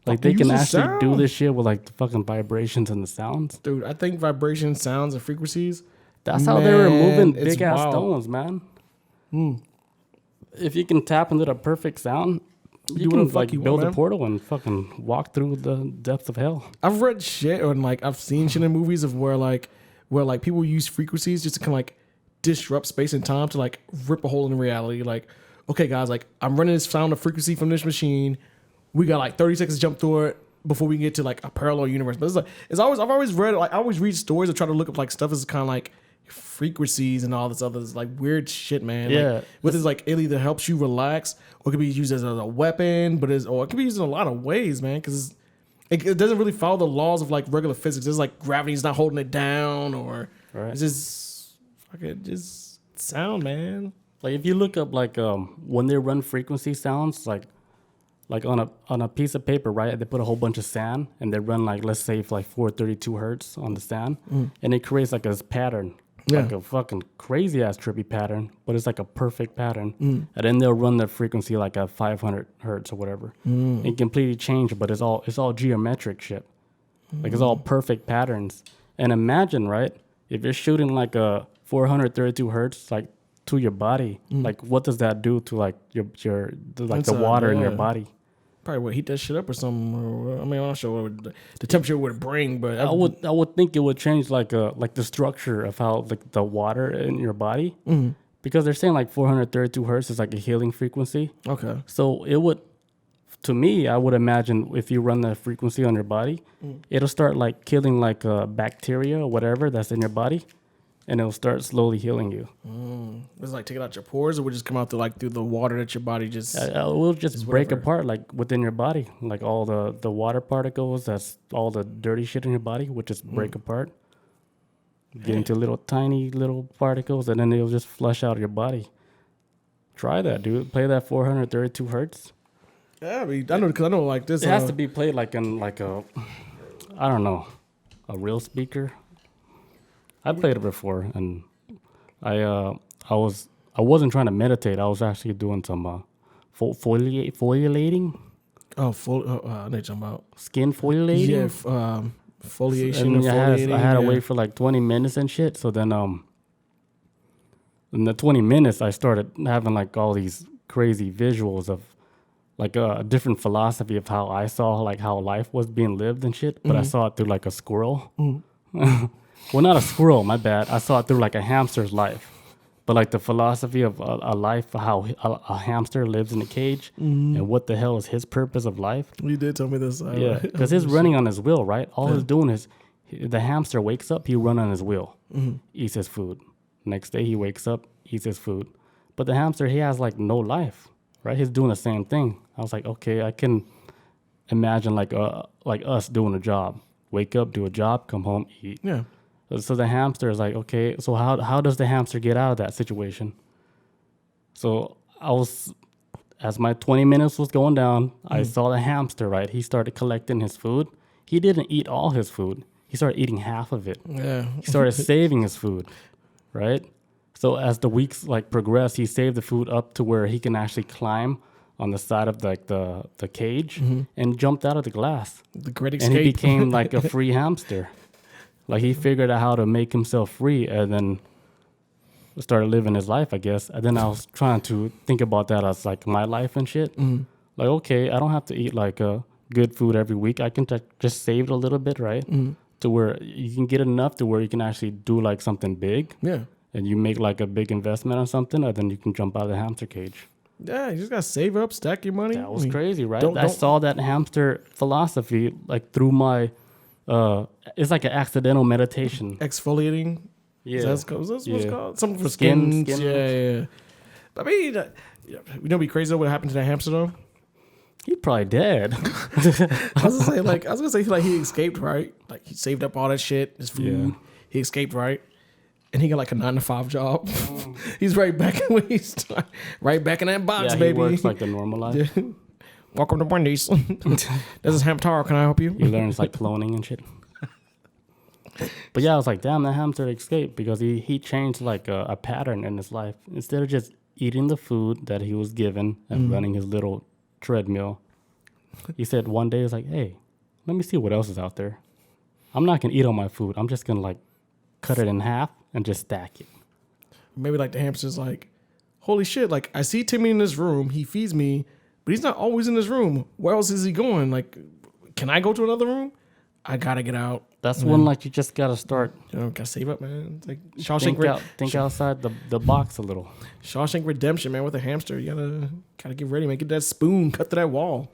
Like, they can actually do this shit with, like, the fucking vibrations and the sounds. Dude, I think vibrations, sounds, and frequencies. That's how they were moving big-ass stones, man. If you can tap into the perfect sound, you can, like, build a portal and fucking walk through the depths of hell. I've read shit, or, like, I've seen shit in movies of where, like, where like people use frequencies just to kind of like disrupt space and time to like rip a hole in reality. Like, okay, guys, like I'm running this sound of frequency from this machine. We got like 30 seconds to jump through it before we can get to like a parallel universe. But I've always read, like I always read stories or try to look up like stuff that's kind of like frequencies and all this other like weird shit, man. Yeah. Like, with this, like it either helps you relax or it could be used as a weapon, or it can be used in a lot of ways, man. Because it doesn't really follow the laws of like regular physics. It's like gravity's not holding it down, or it's just fucking just sound, man. Like if you look up like when they run frequency sounds, like on a piece of paper, right? They put a whole bunch of sand and they run like, let's say, for like 432 hertz on the sand, and it creates like a pattern, like a fucking crazy ass trippy pattern, but it's like a perfect pattern. And then they'll run the frequency like at 500 hertz or whatever. It completely change, but it's all geometric shit. Like it's all perfect patterns. And imagine, right? If you're shooting like a 432 hertz, like to your body, like what does that do to like your like the water in your body? Probably would heat that shit up or something. I mean, I'm not sure what the temperature would bring, but I would think it would change like the structure of how like the water in your body, because they're saying like 432 hertz is like a healing frequency. Okay. So it would, to me, I would imagine if you run that frequency on your body, it'll start like killing like bacteria or whatever that's in your body, and it'll start slowly healing you. It's like taking out your pores, or would just come out through the water that your body just. It will just break apart like within your body, like all the water particles. That's all the dirty shit in your body would just break apart, get into little tiny little particles, and then it'll just flush out of your body. Try that, dude. Play that 432 hertz. Yeah, I know like this. It has to be played like in like a, I don't know, a real speaker. I played it before, and I wasn't trying to meditate. I was actually doing some foliating. Oh, I know you're talking about Skin foliating. Yeah, foliation. And I had to wait for like 20 minutes and shit. So then in the 20 minutes, I started having like all these crazy visuals of like a different philosophy of how I saw like how life was being lived and shit. But I saw it through like a squirrel. Well, not a squirrel, my bad. I saw it through like a hamster's life. But like the philosophy of a life, how a hamster lives in a cage, and what the hell is his purpose of life. You did tell me this. Yeah, because he's running on his wheel, right? All he's doing is, the hamster wakes up, he runs on his wheel, eats his food. Next day he wakes up, eats his food. But the hamster, he has like no life, right? He's doing the same thing. I was like, okay, I can imagine like us doing a job. Wake up, do a job, come home, eat. Yeah. So the hamster is like, okay, so how does the hamster get out of that situation? So as my 20 minutes was going down, I saw the hamster, right? He started collecting his food. He didn't eat all his food. He started eating half of it. Yeah. He started saving his food, right? So as the weeks like progressed, he saved the food up to where he can actually climb on the side of like the cage and jumped out of the glass. The great escape. And he became like a free hamster. Like he figured out how to make himself free, and then started living his life, I guess. And then I was trying to think about that as like my life and shit. Like, okay, I don't have to eat like good food every week. I can just save it a little bit, right? To where you can get enough to where you can actually do like something big. Yeah. And you make like a big investment on something, and then you can jump out of the hamster cage. Yeah, you just gotta save up, stack your money. That was crazy, right? I saw that hamster philosophy like through my. It's like an accidental meditation. Exfoliating. Yeah, That's what it's called. Something for Skin. Yeah. But I mean, you know, what'd be crazy though? What happened to that hamster though? He probably dead. I was gonna say like he escaped, right? Like he saved up all that shit, his food. Yeah. He escaped, right? And he got like a 9-to-5 job. He's right back when he started, right back in that box, baby. He works like the normal life. Yeah. Welcome to Wendy's. This is Hamtaro. Can I help you? He learns like cloning and shit. But yeah, I was like, damn, that hamster escaped because he changed like a pattern in his life. Instead of just eating the food that he was given and running his little treadmill, he said one day, he's like, hey, let me see what else is out there. I'm not going to eat all my food. I'm just going to like cut it in half and just stack it. Maybe like the hamster's like, holy shit, like I see Timmy in this room. He feeds me, but he's not always in this room. Where else is he going? Like, can I go to another room? I got to get out. That's when like you just gotta start Gotta save up, man. It's like Shawshank, think outside the box a little. Shawshank Redemption, man. With a hamster, you gotta get ready, man. Get that spoon, cut through that wall.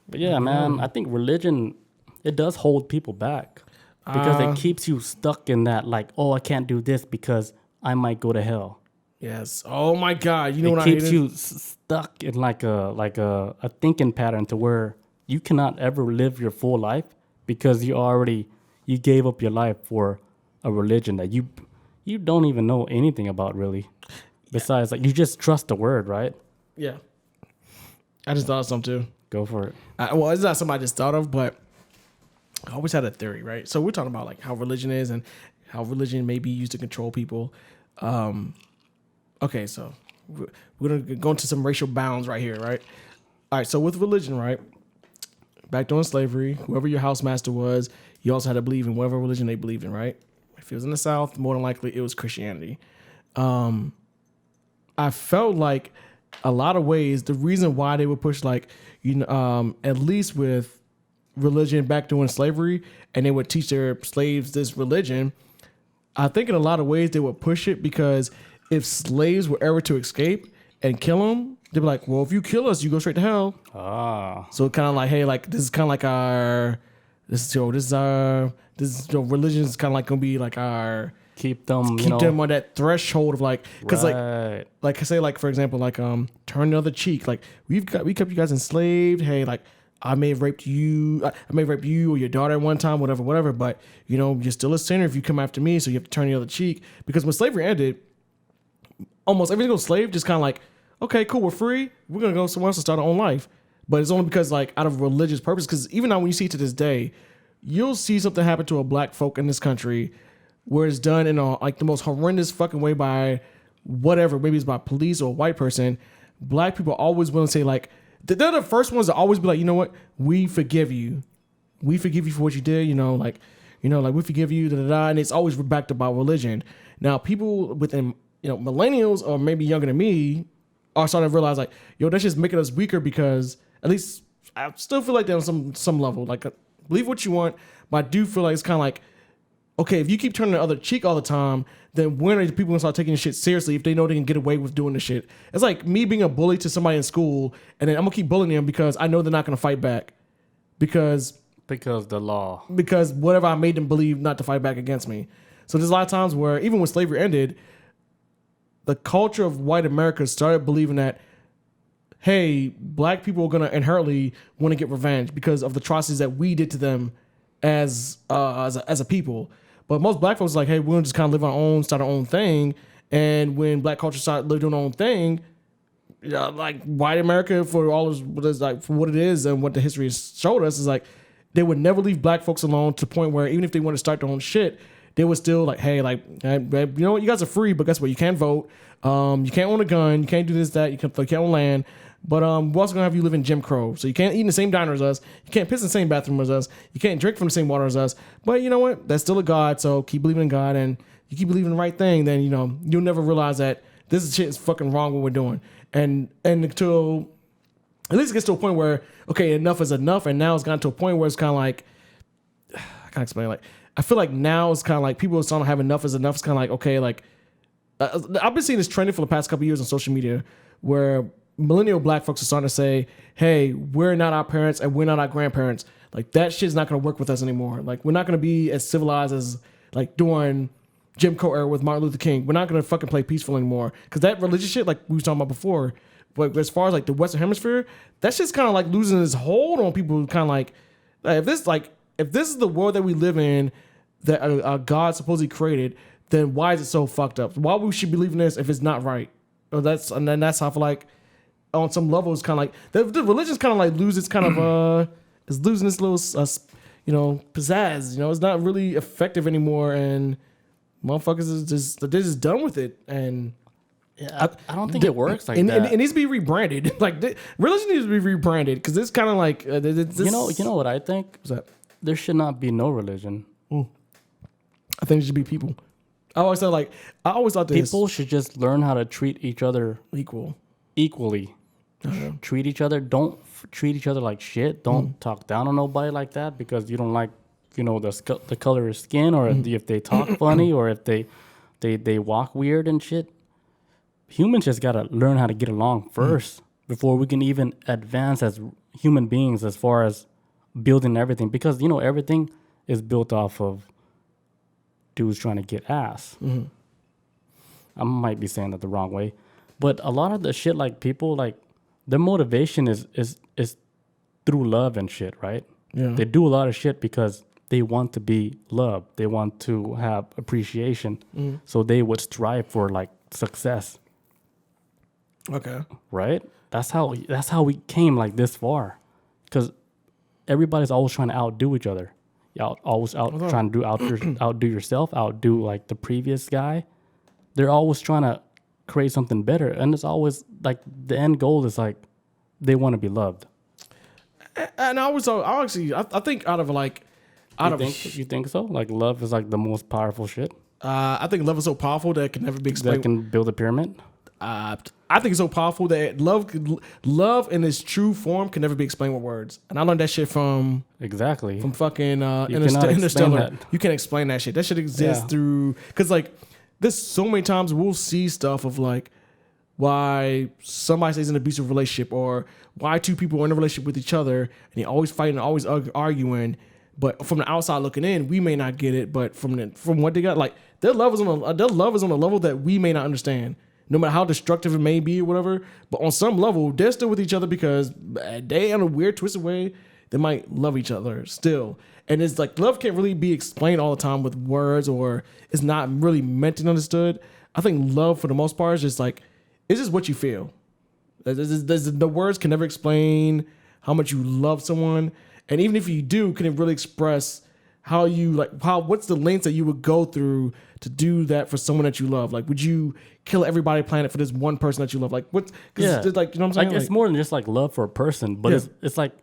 But yeah, man, I think religion, it does hold people back because it keeps you stuck in that, like, oh, I can't do this because I might go to hell. Yes. Oh my God. You know it what I keeps you stuck in like a thinking pattern to where you cannot ever live your full life because you gave up your life for a religion that you don't even know anything about really. Besides, like, you just trust the word, right? Yeah. I just thought of something too. Go for it. Well, it's not something I just thought of, but I always had a theory, right? So we're talking about like how religion is and how religion may be used to control people. Okay, so we're going to go into some racial bounds right here, right? All right, so with religion, right? Back during slavery, whoever your housemaster was, you also had to believe in whatever religion they believed in, right? If it was in the South, more than likely it was Christianity. I felt like a lot of ways, the reason why they would push like, at least with religion back during slavery, and they would teach their slaves this religion, I think in a lot of ways they would push it because if slaves were ever to escape and kill them, they'd be like, well, if you kill us, you go straight to hell. So kind of like, hey, like this is kind of like religion is kind of like gonna be like our keep them on that threshold of like, because right. like I say, like for example, like turn the other cheek. Like we kept you guys enslaved. Hey, like I may have raped you. I may have raped you or your daughter at one time, whatever. But you're still a sinner if you come after me. So you have to turn the other cheek. Because when slavery ended, almost every single slave just kind of like, okay, cool, we're free. We're gonna go somewhere else and start our own life. But it's only because like out of religious purpose. Because even now when you see it to this day, you'll see something happen to a black folk in this country where it's done in like the most horrendous fucking way by whatever. Maybe it's by police or a white person. Black people are always willing to say like, they're the first ones to always be like, you know what? We forgive you. We forgive you for what you did. Like we forgive you. And it's always backed up by religion. Now, people within, millennials or maybe younger than me are starting to realize like, that's just making us weaker because at least I still feel like that on some level. Like, believe what you want, but I do feel like it's kind of like, okay, if you keep turning the other cheek all the time, then when are people gonna start taking this shit seriously if they know they can get away with doing this shit? It's like me being a bully to somebody in school, and then I'm gonna keep bullying them because I know they're not gonna fight back. Because the law. Because whatever I made them believe not to fight back against me. So there's a lot of times where even when slavery ended, the culture of white America started believing that, hey, black people are gonna inherently want to get revenge because of the atrocities that we did to them as a people. But most black folks are like, hey, we're gonna just kind of live our own, start our own thing. And when black culture started living their own thing, like white America for what it is and what the history has showed us is like they would never leave black folks alone to the point where even if they want to start their own shit, they would still like, hey, like, you know what, you guys are free, but guess what? You can't vote. You can't own a gun. You can't do this, that. You can't own land. But we're also gonna have you live in Jim Crow, so you can't eat in the same diner as us. You can't piss in the same bathroom as us. You can't drink from the same water as us. But you know what? That's still a God. So keep believing in God, and you keep believing the right thing. Then you'll never realize that this shit is fucking wrong what we're doing. And until at least it gets to a point where okay, enough is enough, and now it's gotten to a point where it's kind of like I can't explain. Like I feel like now it's kind of like people are starting to have enough is enough. It's kind of like okay, like I've been seeing this trending for the past couple of years on social media where millennial black folks are starting to say, hey, we're not our parents and we're not our grandparents. Like that shit's not going to work with us anymore. Like we're not going to be as civilized as like during Jim Crow era with Martin Luther King. We're not going to fucking play peaceful anymore. Because that religious shit, like we was talking about before, but as far as like the Western Hemisphere, that shit's kind of like losing its hold on people. Kind of like if this is the world that we live in that God supposedly created, then why is it so fucked up? Why we should believe in this if it's not right? And then that's how I feel like on some level it's kind of like the religion's kind of like loses kind of it's losing its little pizzazz. It's not really effective anymore, and motherfuckers they're just done with it. And yeah, I don't think it works like that. It needs to be rebranded. Like religion needs to be rebranded because it's kind of like you know what I think? What's that? There should not be no religion. I think it should be people. I always thought this. People should just learn how to treat each other equally. Treat each other. Don't treat each other like shit. Don't talk down on nobody like that because you don't like the color of skin, or if they talk funny, or if they walk weird and shit. Humans just gotta learn how to get along first before we can even advance as human beings as far as building everything, because everything is built off of dudes trying to get ass. I might be saying that the wrong way, but a lot of the shit, like people, like their motivation is through love and shit, right? Yeah. They do a lot of shit because they want to be loved. They want to have appreciation. So they would strive for like success. Okay. Right? That's how we came like this far. Because everybody's always trying to outdo each other. Trying to outdo yourself, outdo like the previous guy. They're always trying to create something better. And it's always like the end goal is like they want to be loved. And I think You think so? Like love is like the most powerful shit? I think love is so powerful that it can never be explained. That can build a pyramid? I think it's so powerful that love in its true form can never be explained with words. And I learned that shit from fucking Interstellar. You can't explain that shit. That shit exists through, because like there's so many times we'll see stuff of like why somebody stays in an abusive relationship, or why two people are in a relationship with each other and they always fighting, always arguing. But from the outside looking in, we may not get it. But from what they got, like their love is on a level that we may not understand, no matter how destructive it may be or whatever. But on some level, they're still with each other because they, in a weird, twisted way, they might love each other still. And it's like love can't really be explained all the time with words, or it's not really meant and understood. I think love, for the most part, is just like, it's just what you feel. The words can never explain how much you love someone. And even if you do, can it really express how you what's the lengths that you would go through to do that for someone that you love? Like, would you kill everybody on the planet for this one person that you love? Like, what? It's like, you know what I'm saying? Like, it's more than just like love for a person, but it's like,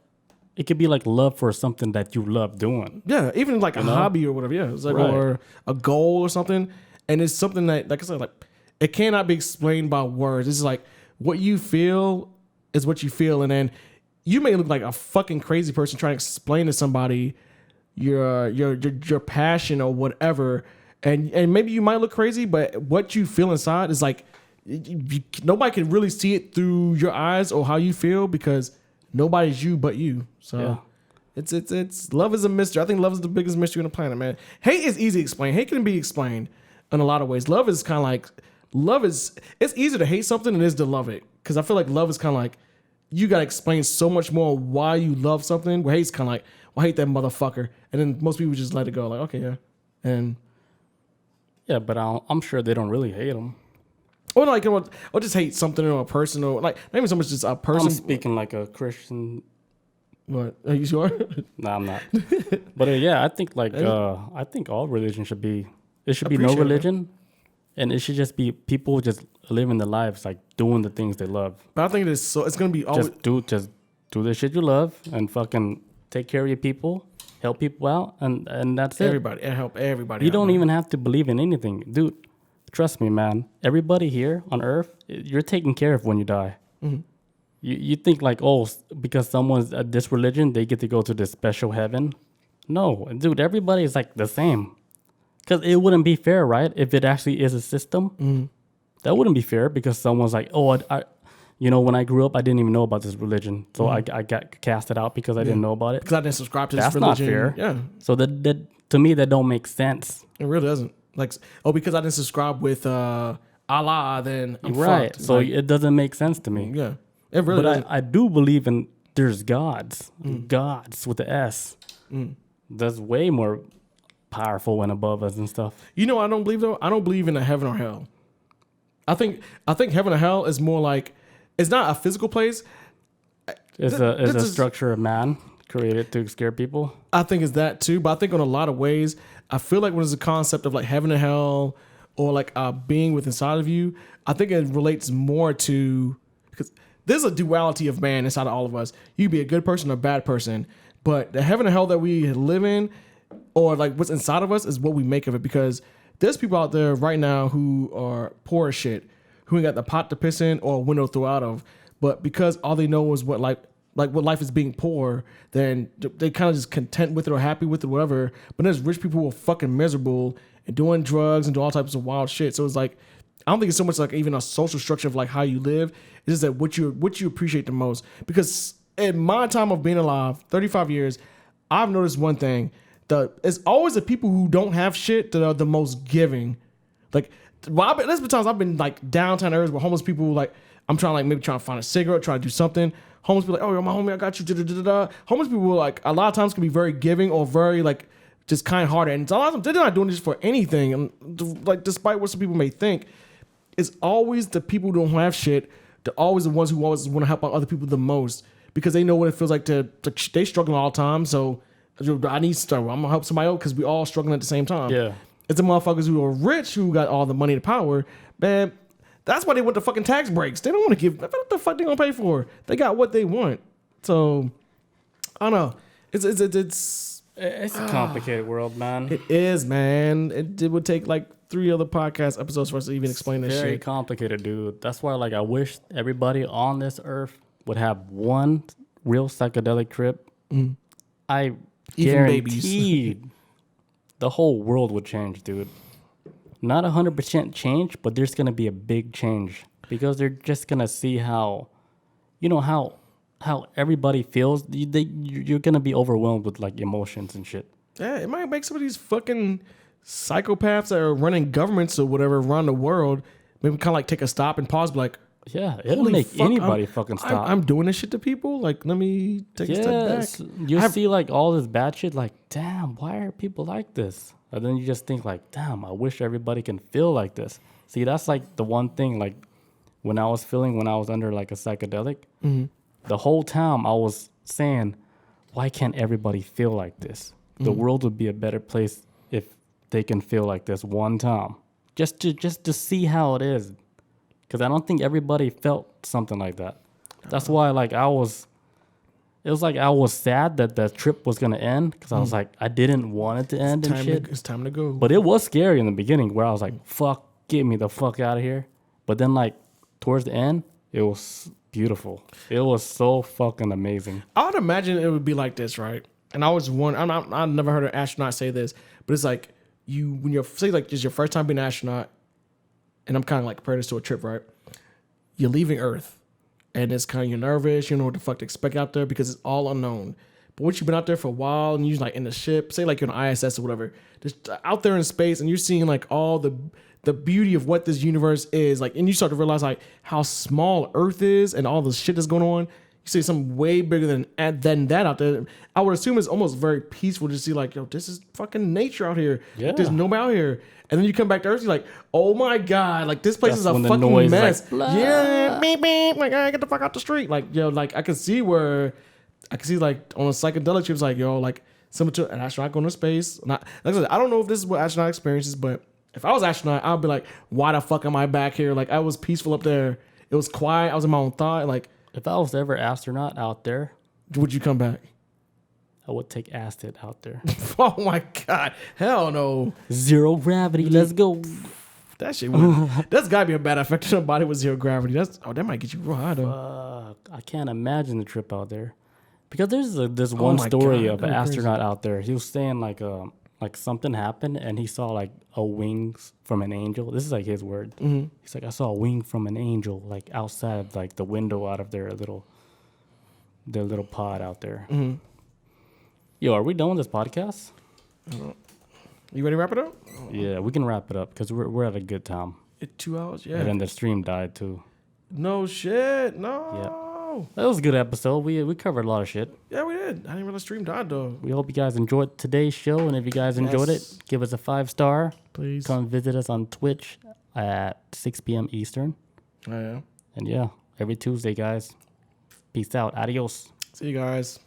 it could be like love for something that you love doing. Yeah, even like a hobby or whatever. Yeah, it's like, or a goal or something. And it's something that, like I said, like it cannot be explained by words. It's like what you feel is what you feel, and then you may look like a fucking crazy person trying to explain to somebody your passion or whatever, and maybe you might look crazy, but what you feel inside is like nobody can really see it through your eyes or how you feel, because nobody's you but you. So it's love is a mystery. I think love is the biggest mystery on the planet, man. Hate is easy to explain. Hate can be explained in a lot of ways. Love is kind of like it's easier to hate something than it is to love it, because I feel like love is kind of like you gotta explain so much more why you love something. Where hate's kind of like, well, I hate that motherfucker, and then most people just let it go, like, okay, yeah, and but I'm sure they don't really hate them. Or like, or just hate something or a person, or like maybe so much just a person. I'm speaking like a Christian. What? Are you sure? No, I'm not. But I think like I think all religion should be. It should be no religion, and it should just be people just living their lives, like doing the things they love. But I think it's gonna be always just do the shit you love and fucking take care of your people, help people out, and that's everybody, and help everybody. You don't even have to believe in anything, dude. Trust me, man. Everybody here on Earth, you're taken care of when you die. Mm-hmm. You think like, oh, because someone's at this religion, they get to go to this special heaven. No, dude, everybody is like the same. Because it wouldn't be fair, right? If it actually is a system, that wouldn't be fair, because someone's like, oh, I when I grew up, I didn't even know about this religion. So I got casted out because I didn't know about it. Because I didn't subscribe to this religion. That's not fair. Yeah. So that to me, that don't make sense. It really doesn't. Like, oh, because I didn't subscribe with Allah, then I'm right. fucked. So like, it doesn't make sense to me. Yeah, it really doesn't. I do believe in there's gods, gods with the S. That's way more powerful and above us and stuff. You know what I don't believe though? I don't believe in a heaven or hell. I think heaven or hell is more like, it's not a physical place. It's a structure of man created to scare people. I think it's that too, but I think in a lot of ways, I feel like when there's a concept of like heaven and hell, or like a being within inside of you, I think it relates more to, because there's a duality of man inside of all of us. You can be a good person or a bad person, but the heaven and hell that we live in, or like what's inside of us, is what we make of it. Because there's people out there right now who are poor as shit, who ain't got the pot to piss in or a window to throw out of, but because all they know is what like like what life is being poor, then they kind of just content with it or happy with it, whatever. But there's rich people who are fucking miserable and doing drugs and doing all types of wild shit. So it's like, I don't think it's so much like even a social structure of like how you live. It's just that what you appreciate the most. Because in my time of being alive, 35 years, I've noticed one thing. It's always the people who don't have shit that are the most giving. Like, there's been times I've been like downtown areas where homeless people, like, I'm trying to find a cigarette, try to do something. Homeless people like, oh, yo, my homie, I got you. Homeless people like a lot of times can be very giving or very like just kind-hearted, and a lot of them they're not doing this for anything. And like, despite what some people may think, it's always the people who don't have shit. They're always the ones who always want to help out other people the most because they know what it feels like they struggling all the time. So I need to start. I'm gonna help somebody out because we all struggling at the same time. Yeah, it's the motherfuckers who are rich who got all the money and power, man. That's why they want the fucking tax breaks. They don't want to give. What the fuck they gonna pay for? They got what they want. So I don't know. It's a complicated world, man. It is, man. It would take like 3 other podcast episodes for us to even explain this shit. Very complicated, dude. That's why, like, I wish everybody on this earth would have one real psychedelic trip. Mm. I Even guaranteed the whole world would change, dude. Not 100% change, but there's gonna be a big change because they're just gonna see how everybody feels. You're gonna be overwhelmed with like emotions and shit. Yeah, it might make some of these fucking psychopaths that are running governments or whatever around the world maybe kind of like take a stop and pause, be like, yeah, it'll make anybody fucking stop. I'm doing this shit to people. Like, let me take a step back. You see like all this bad shit. Like, damn, why are people like this? And then you just think like, damn, I wish everybody can feel like this. See, that's like the one thing. Like when I was under like a psychedelic, the whole time I was saying, why can't everybody feel like this? The world would be a better place if they can feel like this one time, just to see how it is. Because I don't think everybody felt something like that. That's why, like, it was like I was sad that the trip was going to end. Because I was like, I didn't want it to end and shit. It's time to go. But it was scary in the beginning where I was like, fuck, get me the fuck out of here. But then, like, towards the end, it was beautiful. It was so fucking amazing. I would imagine it would be like this, right? And I was I've never heard an astronaut say this, but it's like when you're, say, like, it's your first time being an astronaut, and I'm kind of like comparing this to a trip, right? You're leaving Earth, and it's kind of, you're nervous. You don't know what the fuck to expect out there because it's all unknown. But once you've been out there for a while, and you're like in the ship, say like you're on ISS or whatever, just out there in space, and you're seeing like all the beauty of what this universe is, like, and you start to realize like how small Earth is and all the shit that's going on. You see something way bigger than that out there. I would assume it's almost very peaceful to see like, yo, this is fucking nature out here. Yeah. There's nobody out here. And then you come back to Earth, you're like, oh my God, like this place is a fucking mess. Like, yeah, beep, beep, like, I get the fuck out the street. Like, yo, like I can see like on a psychedelic trip, it's like, yo, like similar to an astronaut going to space. Like I said, I don't know if this is what astronaut experiences, but if I was an astronaut, I'd be like, why the fuck am I back here? Like, I was peaceful up there. It was quiet. I was in my own thought. Like, if I was ever astronaut out there, would you come back? I would take acid out there. Oh my God. Hell no. Zero gravity. Let's go. That shit would, that's gotta be a bad effect on the body with zero gravity. That might get you real high though. I can't imagine the trip out there. Because there's this one story of an astronaut out there. He was saying like something happened and he saw like a wings from an angel. This is like his word. Mm-hmm. He's like, I saw a wing from an angel like outside like the window out of their little pod out there. Mm-hmm. Yo, are we done with this podcast? You ready to wrap it up? Yeah, we can wrap it up because we're at a good time. 2 hours, yeah. And then the stream died too. No shit, no. Yeah. That was a good episode. We covered a lot of shit. Yeah, we did. I didn't realize the stream died though. We hope you guys enjoyed today's show, and if you guys enjoyed it, give us a 5-star. Please come visit us on Twitch at 6 p.m. Eastern. Oh, yeah. And yeah, every Tuesday, guys. Peace out. Adios. See you guys.